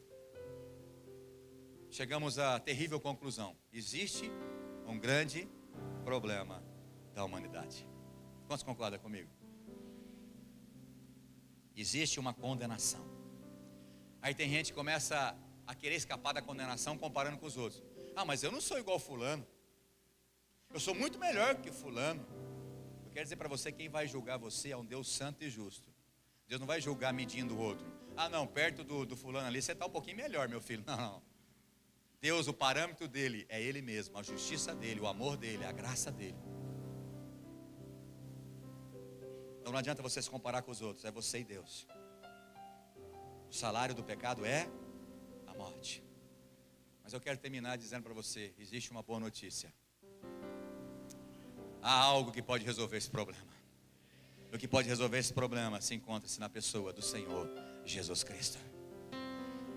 Chegamos à terrível conclusão. Existe um grande problema da humanidade. Quantos concordam comigo? Existe uma condenação. Aí tem gente que começa a querer escapar da condenação comparando com os outros. Mas eu não sou igual fulano. Eu sou muito melhor que fulano. Eu quero dizer para você, quem vai julgar você é um Deus santo e justo. Deus não vai julgar medindo o outro. Não, perto do fulano ali você está um pouquinho melhor, meu filho. Não. Deus, o parâmetro dele é Ele mesmo, a justiça dele, o amor dele, a graça dele. Então não adianta você se comparar com os outros, é você e Deus. O salário do pecado é a morte. Mas eu quero terminar dizendo para você, existe uma boa notícia. Há algo que pode resolver esse problema. O que pode resolver esse problema se encontra-se na pessoa do Senhor Jesus Cristo.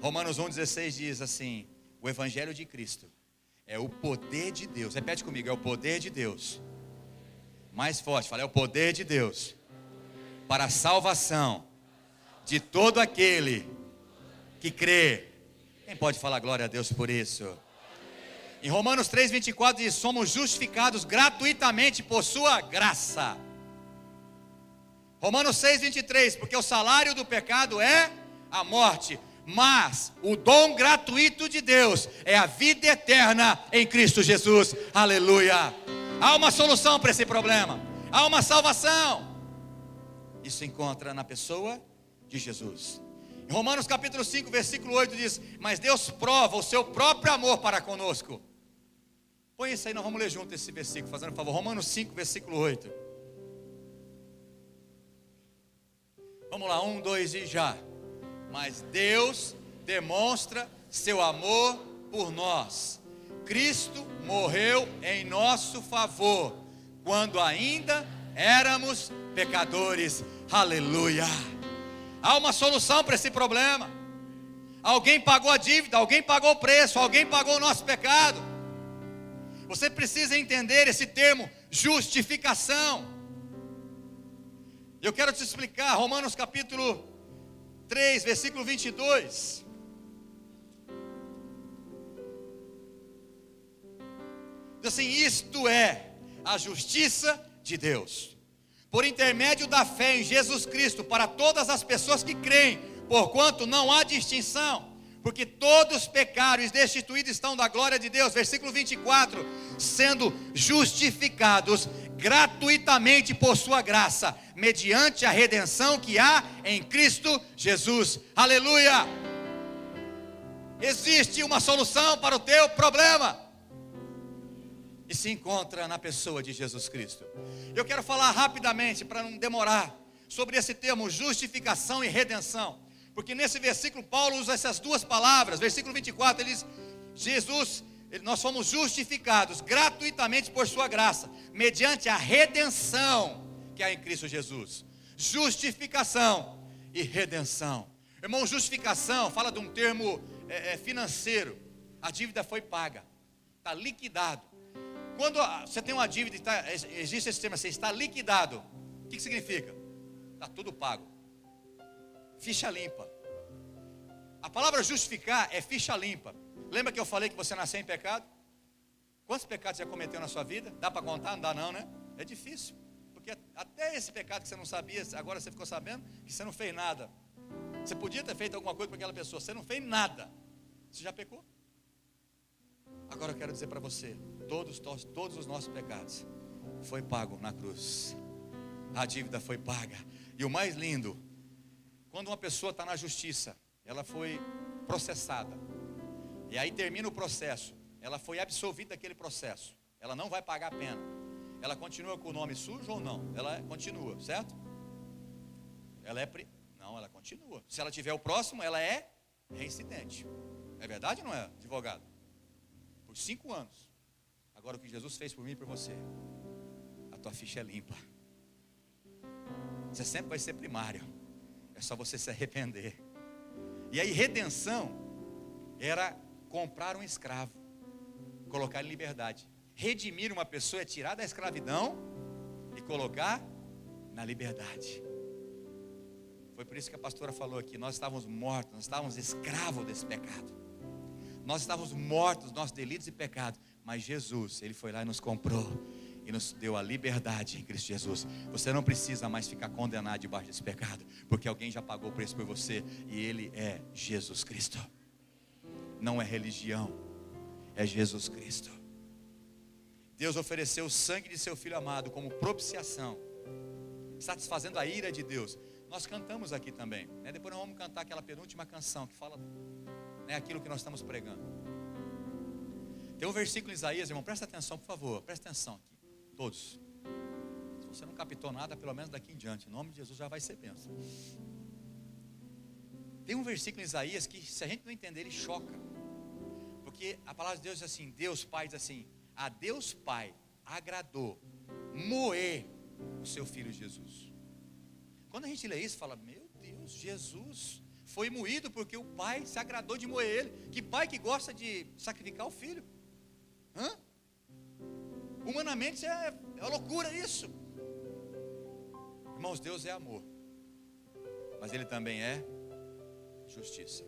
Romanos 1,16 diz assim, o Evangelho de Cristo é o poder de Deus. Repete comigo, é o poder de Deus. Mais forte, fala, é o poder de Deus para a salvação de todo aquele que crê. Quem pode falar glória a Deus por isso? Em Romanos 3,24 diz, somos justificados gratuitamente por sua graça. Romanos 6,23, porque o salário do pecado é a morte, mas o dom gratuito de Deus é a vida eterna em Cristo Jesus. Aleluia. Há uma solução para esse problema. Há uma salvação. Isso se encontra na pessoa de Jesus. Em Romanos capítulo 5, versículo 8 diz, mas Deus prova o seu próprio amor para conosco. Põe isso aí, nós vamos ler junto esse versículo, fazendo um favor. Romanos 5, versículo 8. Vamos lá, 1, 2 e já. Mas Deus demonstra seu amor por nós. Cristo morreu em nosso favor, quando ainda éramos pecadores. Aleluia. Há uma solução para esse problema. Alguém pagou a dívida, alguém pagou o preço, alguém pagou o nosso pecado. Você precisa entender esse termo, justificação. Eu quero te explicar, Romanos capítulo 3, versículo 22. Diz assim, isto é a justiça de Deus, por intermédio da fé em Jesus Cristo, para todas as pessoas que creem, porquanto não há distinção, porque todos pecaram e destituídos estão da glória de Deus. Versículo 24, sendo justificados gratuitamente por sua graça, mediante a redenção que há em Cristo Jesus. Aleluia. Existe uma solução para o teu problema. E se encontra na pessoa de Jesus Cristo. Eu quero falar rapidamente, para não demorar, sobre esse termo justificação e redenção. Porque nesse versículo Paulo usa essas duas palavras. Versículo 24 ele diz: nós fomos justificados gratuitamente por sua graça, mediante a redenção que há em Cristo Jesus. Justificação e redenção. Irmão, justificação fala de um termo financeiro. A dívida foi paga, está liquidado. Quando você tem uma dívida, existe esse termo assim, está liquidado. O que significa? Está tudo pago. Ficha limpa. A palavra justificar é ficha limpa. Lembra que eu falei que você nasceu em pecado? Quantos pecados já cometeu na sua vida? Dá para contar? Não dá não, né? É difícil. Porque até esse pecado que você não sabia, agora você ficou sabendo que você não fez nada. Você podia ter feito alguma coisa para aquela pessoa, você não fez nada. Você já pecou? Agora eu quero dizer para você, todos os nossos pecados foi pago na cruz. A dívida foi paga. E o mais lindo, quando uma pessoa está na justiça, ela foi processada, e aí termina o processo, ela foi absolvida daquele processo, ela não vai pagar a pena. Ela continua com o nome sujo ou não? Ela continua, certo? Não, ela continua. Se ela tiver o próximo, ela é reincidente. É verdade ou não é, advogado? Por 5 anos. Agora o que Jesus fez por mim e por você, a tua ficha é limpa. Você sempre vai ser primário. É só você se arrepender. E aí redenção era comprar um escravo, colocar em liberdade. Redimir uma pessoa é tirar da escravidão e colocar na liberdade. Foi por isso que a pastora falou aqui, nós estávamos mortos, nós estávamos escravos desse pecado. Nós estávamos mortos dos nossos delitos e pecados, mas Jesus, Ele foi lá e nos comprou e nos deu a liberdade em Cristo Jesus. Você não precisa mais ficar condenado debaixo desse pecado, porque alguém já pagou o preço por você, e Ele é Jesus Cristo. Não é religião, é Jesus Cristo. Deus ofereceu o sangue de seu Filho amado como propiciação, satisfazendo a ira de Deus. Nós cantamos aqui também, né? Depois nós vamos cantar aquela penúltima canção que fala, né, aquilo que nós estamos pregando. Tem um versículo em Isaías, irmão, presta atenção por favor, presta atenção aqui, todos. Se você não captou nada, pelo menos daqui em diante, em nome de Jesus já vai ser bênção. Tem um versículo em Isaías que, se a gente não entender, ele choca. Porque a palavra de Deus diz assim, Deus Pai diz assim: a Deus Pai agradou moer o seu Filho Jesus. Quando a gente lê isso, fala, meu Deus, Jesus foi moído porque o Pai se agradou de moer ele. Que pai que gosta de sacrificar o filho? Humanamente é loucura isso. Irmãos, Deus é amor, mas Ele também é justiça.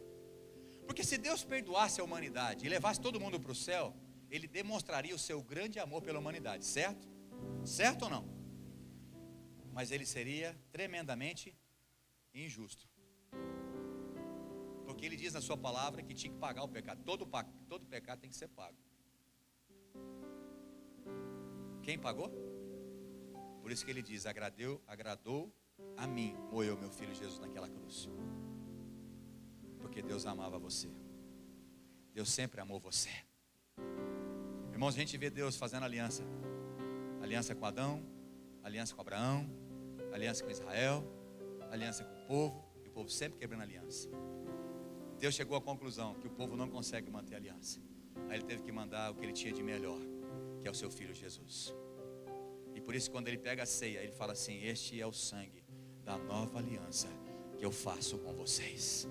Porque se Deus perdoasse a humanidade e levasse todo mundo para o céu, Ele demonstraria o seu grande amor pela humanidade, certo? Certo ou não? Mas Ele seria tremendamente injusto. Porque Ele diz na sua palavra que tinha que pagar o pecado. Todo pecado tem que ser pago. Quem pagou? Por isso que Ele diz, agradou a mim, moeu meu Filho Jesus naquela cruz. Porque Deus amava você. Deus sempre amou você. Irmãos, a gente vê Deus fazendo aliança. Aliança com Adão, aliança com Abraão, aliança com Israel, aliança com o povo, e o povo sempre quebrando aliança. Deus chegou à conclusão que o povo não consegue manter a aliança. Aí Ele teve que mandar o que Ele tinha de melhor, que é o seu Filho Jesus. E por isso, quando Ele pega a ceia, Ele fala assim: este é o sangue da nova aliança que eu faço com vocês.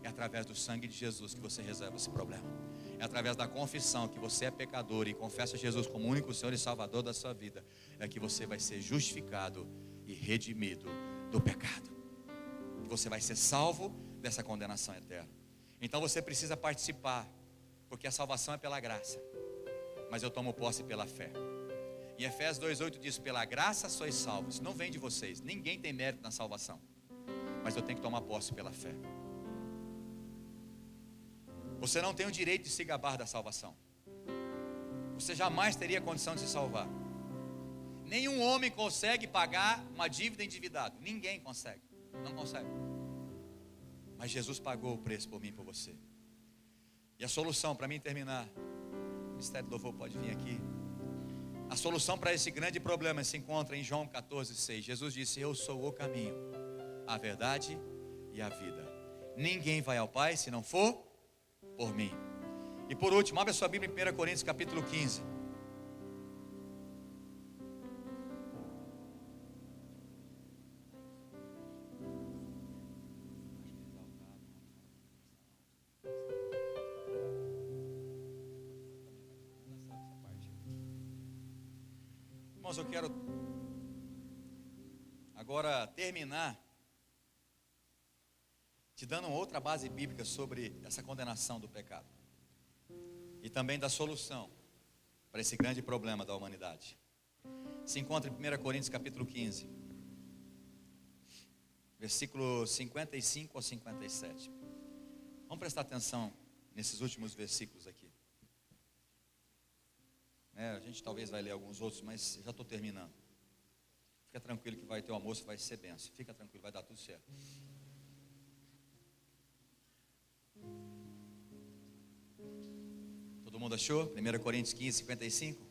É através do sangue de Jesus que você resolve esse problema. É através da confissão que você é pecador e confessa Jesus como único Senhor e Salvador da sua vida, é que você vai ser justificado e redimido do pecado. E você vai ser salvo dessa condenação eterna. Então você precisa participar, porque a salvação é pela graça, mas eu tomo posse pela fé. Em Efésios 2,8 diz: pela graça sois salvos. Não vem de vocês, ninguém tem mérito na salvação, mas eu tenho que tomar posse pela fé. Você não tem o direito de se gabar da salvação. Você jamais teria condição de se salvar. Nenhum homem consegue pagar uma dívida endividado. Ninguém consegue. Não consegue. Mas Jesus pagou o preço por mim e por você. E a solução, para mim terminar, o Ministério do Louvor pode vir aqui. A solução para esse grande problema se encontra em João 14,6. Jesus disse: eu sou o caminho, a verdade e a vida. Ninguém vai ao Pai se não for por mim. E por último, abre a sua Bíblia em 1 Coríntios capítulo 15. Irmãos, eu quero agora terminar te dando uma outra base bíblica sobre essa condenação do pecado e também da solução para esse grande problema da humanidade. Se encontra em 1 Coríntios capítulo 15, versículo 55 ao 57. Vamos prestar atenção nesses últimos versículos aqui. A gente talvez vai ler alguns outros, mas já estou terminando. Fica tranquilo que vai ter o almoço, vai ser bênção. Fica tranquilo, vai dar tudo certo. Todo mundo achou? 1 Coríntios 15, 55.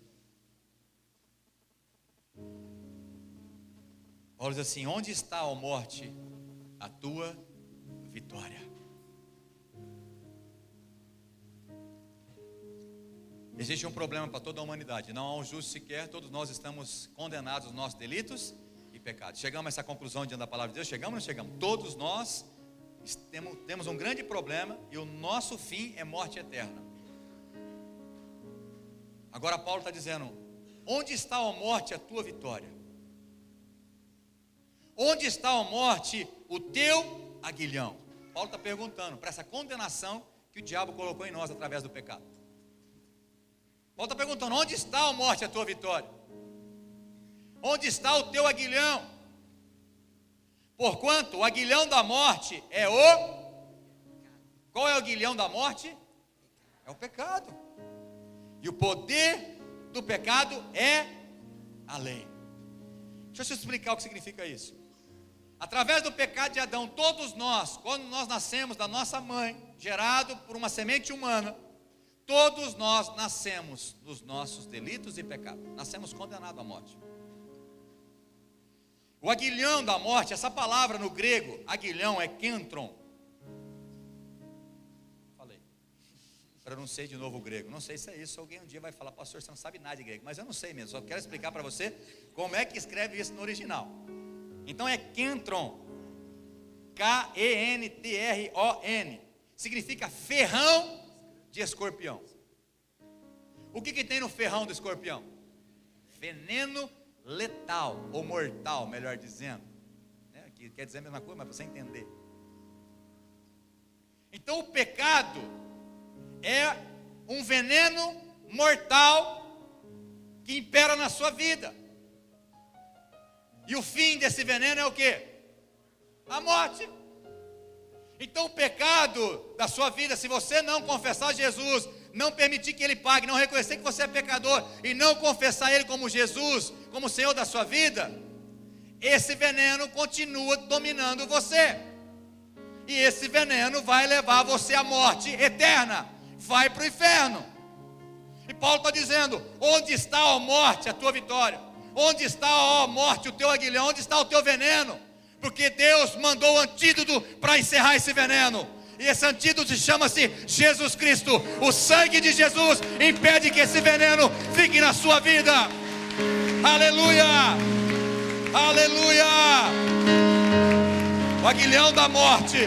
Paulo diz assim: onde está, ó morte, a tua vitória? Existe um problema para toda a humanidade. Não há um justo sequer. Todos nós estamos condenados aos nossos delitos e pecados. Chegamos a essa conclusão diante da palavra de Deus? Chegamos ou não chegamos? Todos nós temos um grande problema e o nosso fim é morte eterna. Agora Paulo está dizendo: onde está, ó morte, a tua vitória? Onde está, ó morte, o teu aguilhão? Paulo está perguntando para essa condenação que o diabo colocou em nós através do pecado. Paulo está perguntando: onde está, ó morte, a tua vitória? Onde está o teu aguilhão? Porquanto o aguilhão da morte é o... Qual é o aguilhão da morte? É o pecado. E o poder do pecado é a lei. Deixa eu te explicar o que significa isso. Através do pecado de Adão, todos nós, quando nós nascemos da nossa mãe, gerado por uma semente humana, todos nós nascemos dos nossos delitos e pecados. Nascemos condenados à morte. O aguilhão da morte, essa palavra no grego, aguilhão, é kentron. Falei. Pronunciei de novo o grego. Não sei se é isso. Alguém um dia vai falar: pastor, você não sabe nada de grego. Mas eu não sei mesmo. Só quero explicar para você como é que escreve isso no original. Então é kentron. K-E-N-T-R-O-N. Significa ferrão de escorpião. O que tem no ferrão do escorpião? Veneno letal, ou mortal, melhor dizendo, que quer dizer a mesma coisa, mas para você entender. Então o pecado é um veneno mortal que impera na sua vida. E o fim desse veneno é o quê? A morte. Então o pecado da sua vida, se você não confessar Jesus, não permitir que Ele pague, não reconhecer que você é pecador e não confessar Ele como Jesus, como Senhor da sua vida, esse veneno continua dominando você. E esse veneno vai levar você à morte eterna, vai para o inferno. E Paulo está dizendo: onde está, ó morte, a tua vitória? Onde está, ó morte, o teu aguilhão? Onde está o teu veneno? Porque Deus mandou o antídoto para encerrar esse veneno. E esse antídoto chama-se Jesus Cristo. O sangue de Jesus impede que esse veneno fique na sua vida. Aleluia! Aleluia! O aguilhão da morte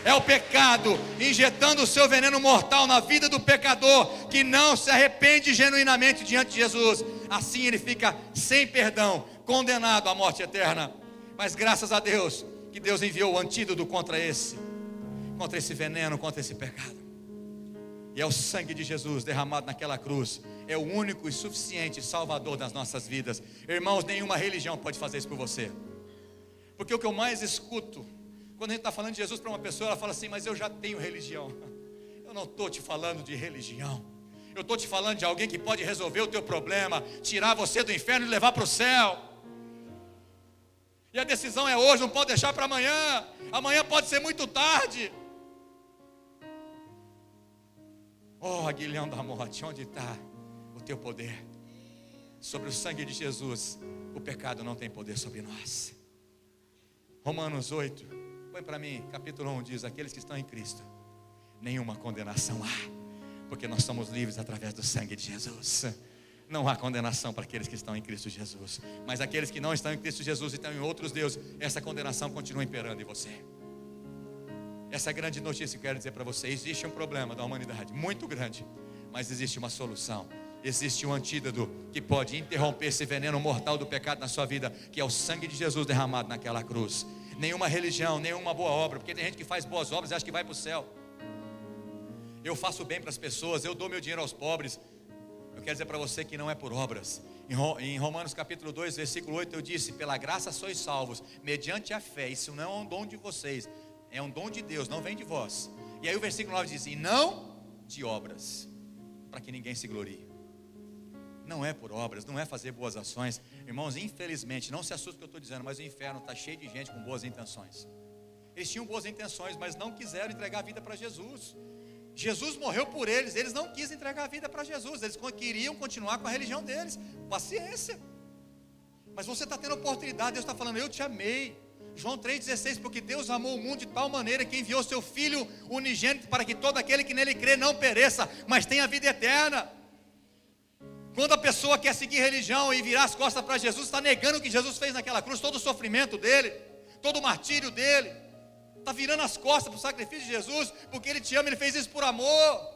é o pecado, injetando o seu veneno mortal na vida do pecador que não se arrepende genuinamente diante de Jesus. Assim ele fica sem perdão, condenado à morte eterna. Mas graças a Deus, que Deus enviou o antídoto contra esse veneno, contra esse pecado. E é o sangue de Jesus derramado naquela cruz. É o único e suficiente salvador das nossas vidas. Irmãos, nenhuma religião pode fazer isso por você. Porque o que eu mais escuto, quando a gente está falando de Jesus para uma pessoa, ela fala assim: mas eu já tenho religião. Eu não estou te falando de religião. Eu estou te falando de alguém que pode resolver o teu problema, tirar você do inferno e levar para o céu. E a decisão é hoje, não pode deixar para amanhã. Amanhã pode ser muito tarde. Oh, aguilhão da morte, onde está o teu poder? Sobre o sangue de Jesus, o pecado não tem poder sobre nós. Romanos 8, põe para mim, capítulo 1 diz: aqueles que estão em Cristo, nenhuma condenação há, porque nós somos livres através do sangue de Jesus. Não há condenação para aqueles que estão em Cristo Jesus, mas aqueles que não estão em Cristo Jesus e estão em outros deuses, essa condenação continua imperando em você. Essa é a grande notícia que eu quero dizer para você. Existe um problema da humanidade muito grande, mas existe uma solução. Existe um antídoto que pode interromper esse veneno mortal do pecado na sua vida, que é o sangue de Jesus derramado naquela cruz. Nenhuma religião, nenhuma boa obra, porque tem gente que faz boas obras e acha que vai para o céu. Eu faço bem para as pessoas, eu dou meu dinheiro aos pobres. Eu quero dizer para você que não é por obras. Em Romanos capítulo 2, versículo 8, eu disse: pela graça sois salvos, mediante a fé. Isso não é um dom de vocês, é um dom de Deus, não vem de vós. E aí o versículo 9 diz: e não de obras, para que ninguém se glorie. Não é por obras, não é fazer boas ações. Irmãos, infelizmente, não se assuste com o que eu estou dizendo, mas o inferno está cheio de gente com boas intenções. Eles tinham boas intenções, mas não quiseram entregar a vida para Jesus. Jesus morreu por eles, eles não quis entregar a vida para Jesus, eles queriam continuar com a religião deles. Paciência. Mas você está tendo oportunidade, Deus está falando: eu te amei. João 3,16, porque Deus amou o mundo de tal maneira que enviou seu Filho unigênito, para que todo aquele que nele crê não pereça, mas tenha vida eterna. Quando a pessoa quer seguir religião e virar as costas para Jesus, está negando o que Jesus fez naquela cruz, todo o sofrimento dele, todo o martírio dele, está virando as costas para o sacrifício de Jesus, porque Ele te ama, Ele fez isso por amor.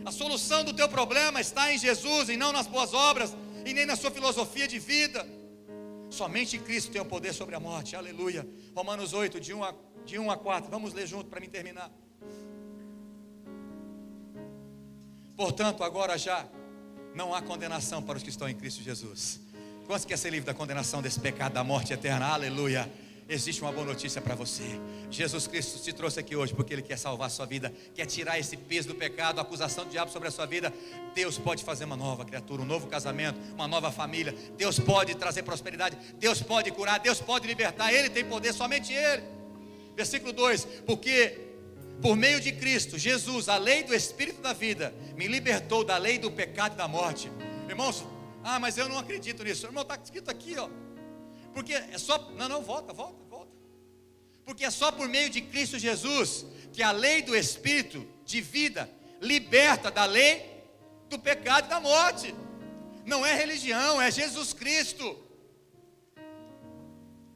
A solução do teu problema está em Jesus, e não nas boas obras, e nem na sua filosofia de vida. Somente Cristo tem o poder sobre a morte, aleluia. Romanos 8, de 1 a 4, vamos ler junto para mim terminar. Portanto, agora já não há condenação para os que estão em Cristo Jesus. Quantos quer ser livre da condenação desse pecado da morte eterna? Aleluia. Existe uma boa notícia para você. Jesus Cristo te trouxe aqui hoje porque Ele quer salvar a sua vida, quer tirar esse peso do pecado, a acusação do diabo sobre a sua vida. Deus pode fazer uma nova criatura, um novo casamento, uma nova família. Deus pode trazer prosperidade, Deus pode curar, Deus pode libertar. Ele tem poder, somente Ele. Versículo 2: porque por meio de Cristo Jesus, a lei do Espírito da vida me libertou da lei do pecado e da morte. Irmãos, mas eu não acredito nisso. Irmão, está escrito aqui, ó. Porque é só, volta. Porque é só por meio de Cristo Jesus que a lei do Espírito de vida liberta da lei do pecado e da morte. Não é religião, é Jesus Cristo.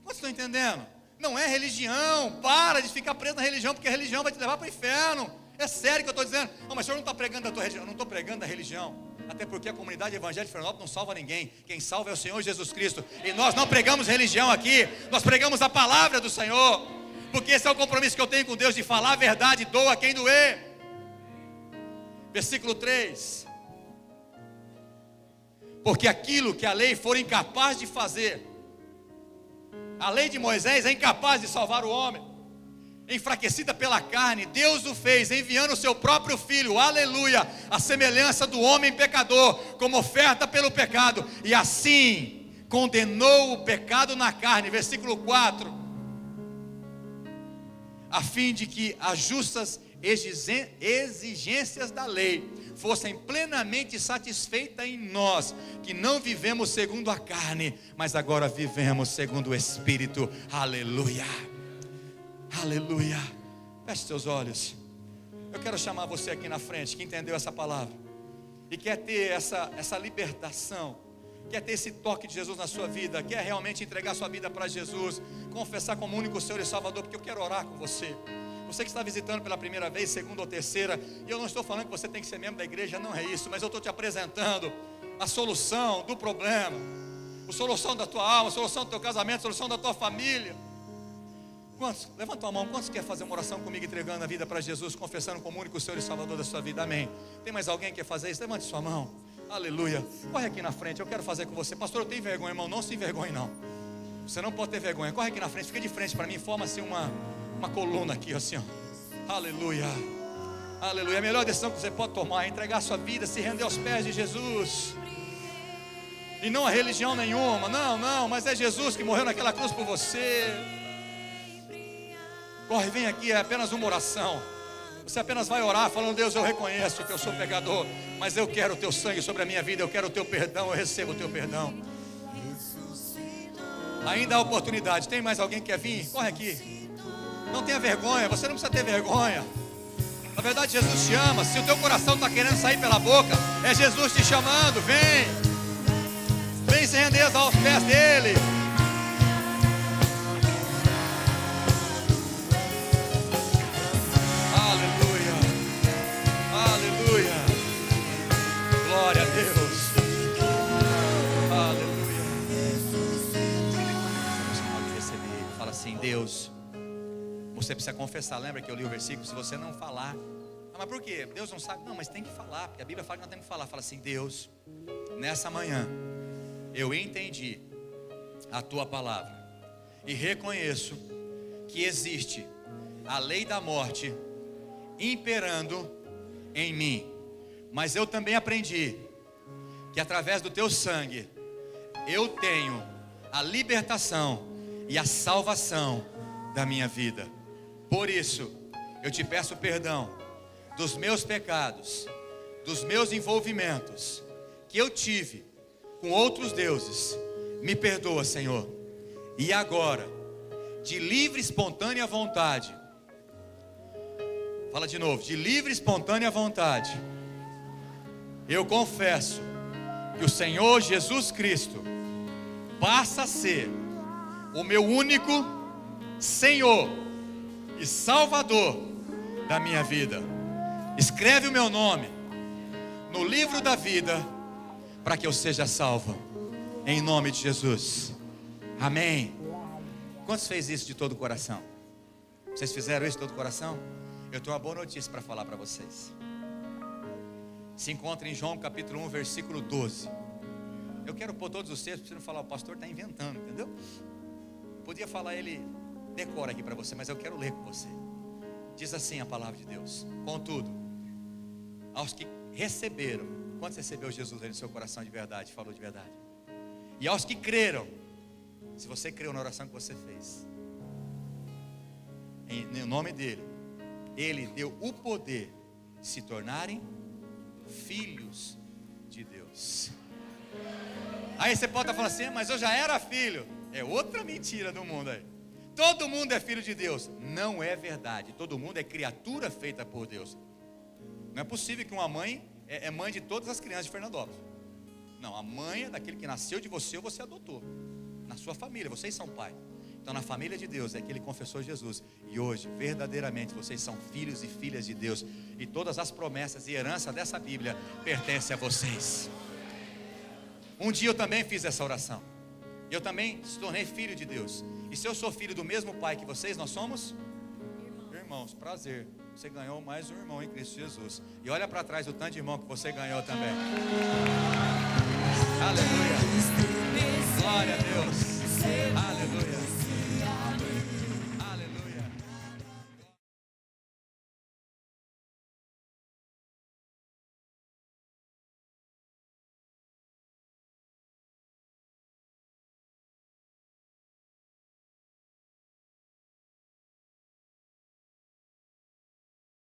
Vocês estão entendendo? Não é religião. Para de ficar preso na religião, porque a religião vai te levar para o inferno. É sério que eu estou dizendo. Não, mas o senhor não está pregando da tua religião. Eu não estou pregando da religião. Até porque a comunidade evangélica de Florianópolis não salva ninguém. Quem salva é o Senhor Jesus Cristo. E nós não pregamos religião aqui, nós pregamos a palavra do Senhor. Porque esse é o compromisso que eu tenho com Deus, de falar a verdade, doa quem doer. Versículo 3: porque aquilo que a lei for incapaz de fazer, a lei de Moisés é incapaz de salvar o homem. Enfraquecida pela carne, Deus o fez, enviando o seu próprio Filho, aleluia, a semelhança do homem pecador, como oferta pelo pecado, e assim condenou o pecado na carne. Versículo 4: a fim de que as justas exigências da lei fossem plenamente satisfeitas em nós, que não vivemos segundo a carne, mas agora vivemos segundo o Espírito. Aleluia. Aleluia. Feche seus olhos. Eu quero chamar você aqui na frente, que entendeu essa palavra e quer ter essa libertação, quer ter esse toque de Jesus na sua vida, quer realmente entregar sua vida para Jesus, confessar como único Senhor e Salvador, porque eu quero orar com você. Você que está visitando pela primeira vez, segunda ou terceira, e eu não estou falando que você tem que ser membro da igreja, não é isso, mas eu estou te apresentando a solução do problema, a solução da tua alma, a solução do teu casamento, a solução da tua família. Quantos? Levanta a mão. Quantos quer fazer uma oração comigo, entregando a vida para Jesus, confessando como único Senhor e Salvador da sua vida? Amém. Tem mais alguém que quer fazer isso? Levante sua mão. Aleluia. Corre aqui na frente, eu quero fazer com você. Pastor, eu tenho vergonha, irmão. Não se envergonhe, não. Você não pode ter vergonha. Corre aqui na frente, fica de frente para mim. Forma assim uma coluna aqui, assim, ó. Aleluia. Aleluia. A melhor decisão que você pode tomar é entregar a sua vida, se render aos pés de Jesus. E não a religião nenhuma. Não, mas é Jesus que morreu naquela cruz por você. Corre, vem aqui, é apenas uma oração. Você apenas vai orar falando: Deus, eu reconheço que eu sou pecador, mas eu quero o teu sangue sobre a minha vida, eu quero o teu perdão, eu recebo o teu perdão. Ainda há oportunidade. Tem mais alguém que quer vir? Corre aqui. Não tenha vergonha, você não precisa ter vergonha. Na verdade, Jesus te ama. Se o teu coração está querendo sair pela boca, é Jesus te chamando. Vem, vem se render aos pés dele. Aleluia, aleluia, glória a Deus, aleluia. Você pode receber. Fala assim: Deus, você precisa confessar. Lembra que eu li o versículo? Se você não falar, mas por quê? Deus não sabe? Não, mas tem que falar, porque a Bíblia fala que nós temos que falar. Fala assim: Deus, nessa manhã eu entendi a tua palavra e reconheço que existe a lei da morte imperando em mim, mas eu também aprendi que através do teu sangue eu tenho a libertação e a salvação da minha vida. Por isso eu te peço perdão dos meus pecados, dos meus envolvimentos que eu tive com outros deuses. Me perdoa, Senhor. E agora, de livre e espontânea vontade, fala de novo, de livre e espontânea vontade, eu confesso que o Senhor Jesus Cristo passa a ser o meu único Senhor e Salvador da minha vida. Escreve o meu nome no livro da vida, para que eu seja salvo, em nome de Jesus, amém. Quantos fez isso de todo o coração? Vocês fizeram isso de todo o coração? Eu tenho uma boa notícia para falar para vocês. Se encontra em João capítulo 1, versículo 12. Eu quero pôr todos os textos, para você não falar: o pastor está inventando, entendeu? Podia falar, ele decora aqui para você, mas eu quero ler com você. Diz assim a palavra de Deus: contudo, aos que receberam, quantos recebeu Jesus aí no seu coração de verdade, falou de verdade? E aos que creram, se você creu na oração que você fez, em nome dele, ele deu o poder de se tornarem filhos de Deus. Aí você pode estar falando assim: mas eu já era filho. É outra mentira do mundo aí. Todo mundo é filho de Deus. Não é verdade. Todo mundo é criatura feita por Deus. Não é possível que uma mãe é mãe de todas as crianças de Fernandópolis. Não, a mãe é daquele que nasceu de você ou você adotou. Na sua família, vocês são pai. Então na família de Deus é que ele confessou Jesus. E hoje, verdadeiramente, vocês são filhos e filhas de Deus. E todas as promessas e herança dessa Bíblia pertencem a vocês. Um dia eu também fiz essa oração. Eu também se tornei filho de Deus. E se eu sou filho do mesmo pai que vocês, nós somos irmãos. Prazer, você ganhou mais um irmão em Cristo Jesus. E olha para trás o tanto de irmão que você ganhou também.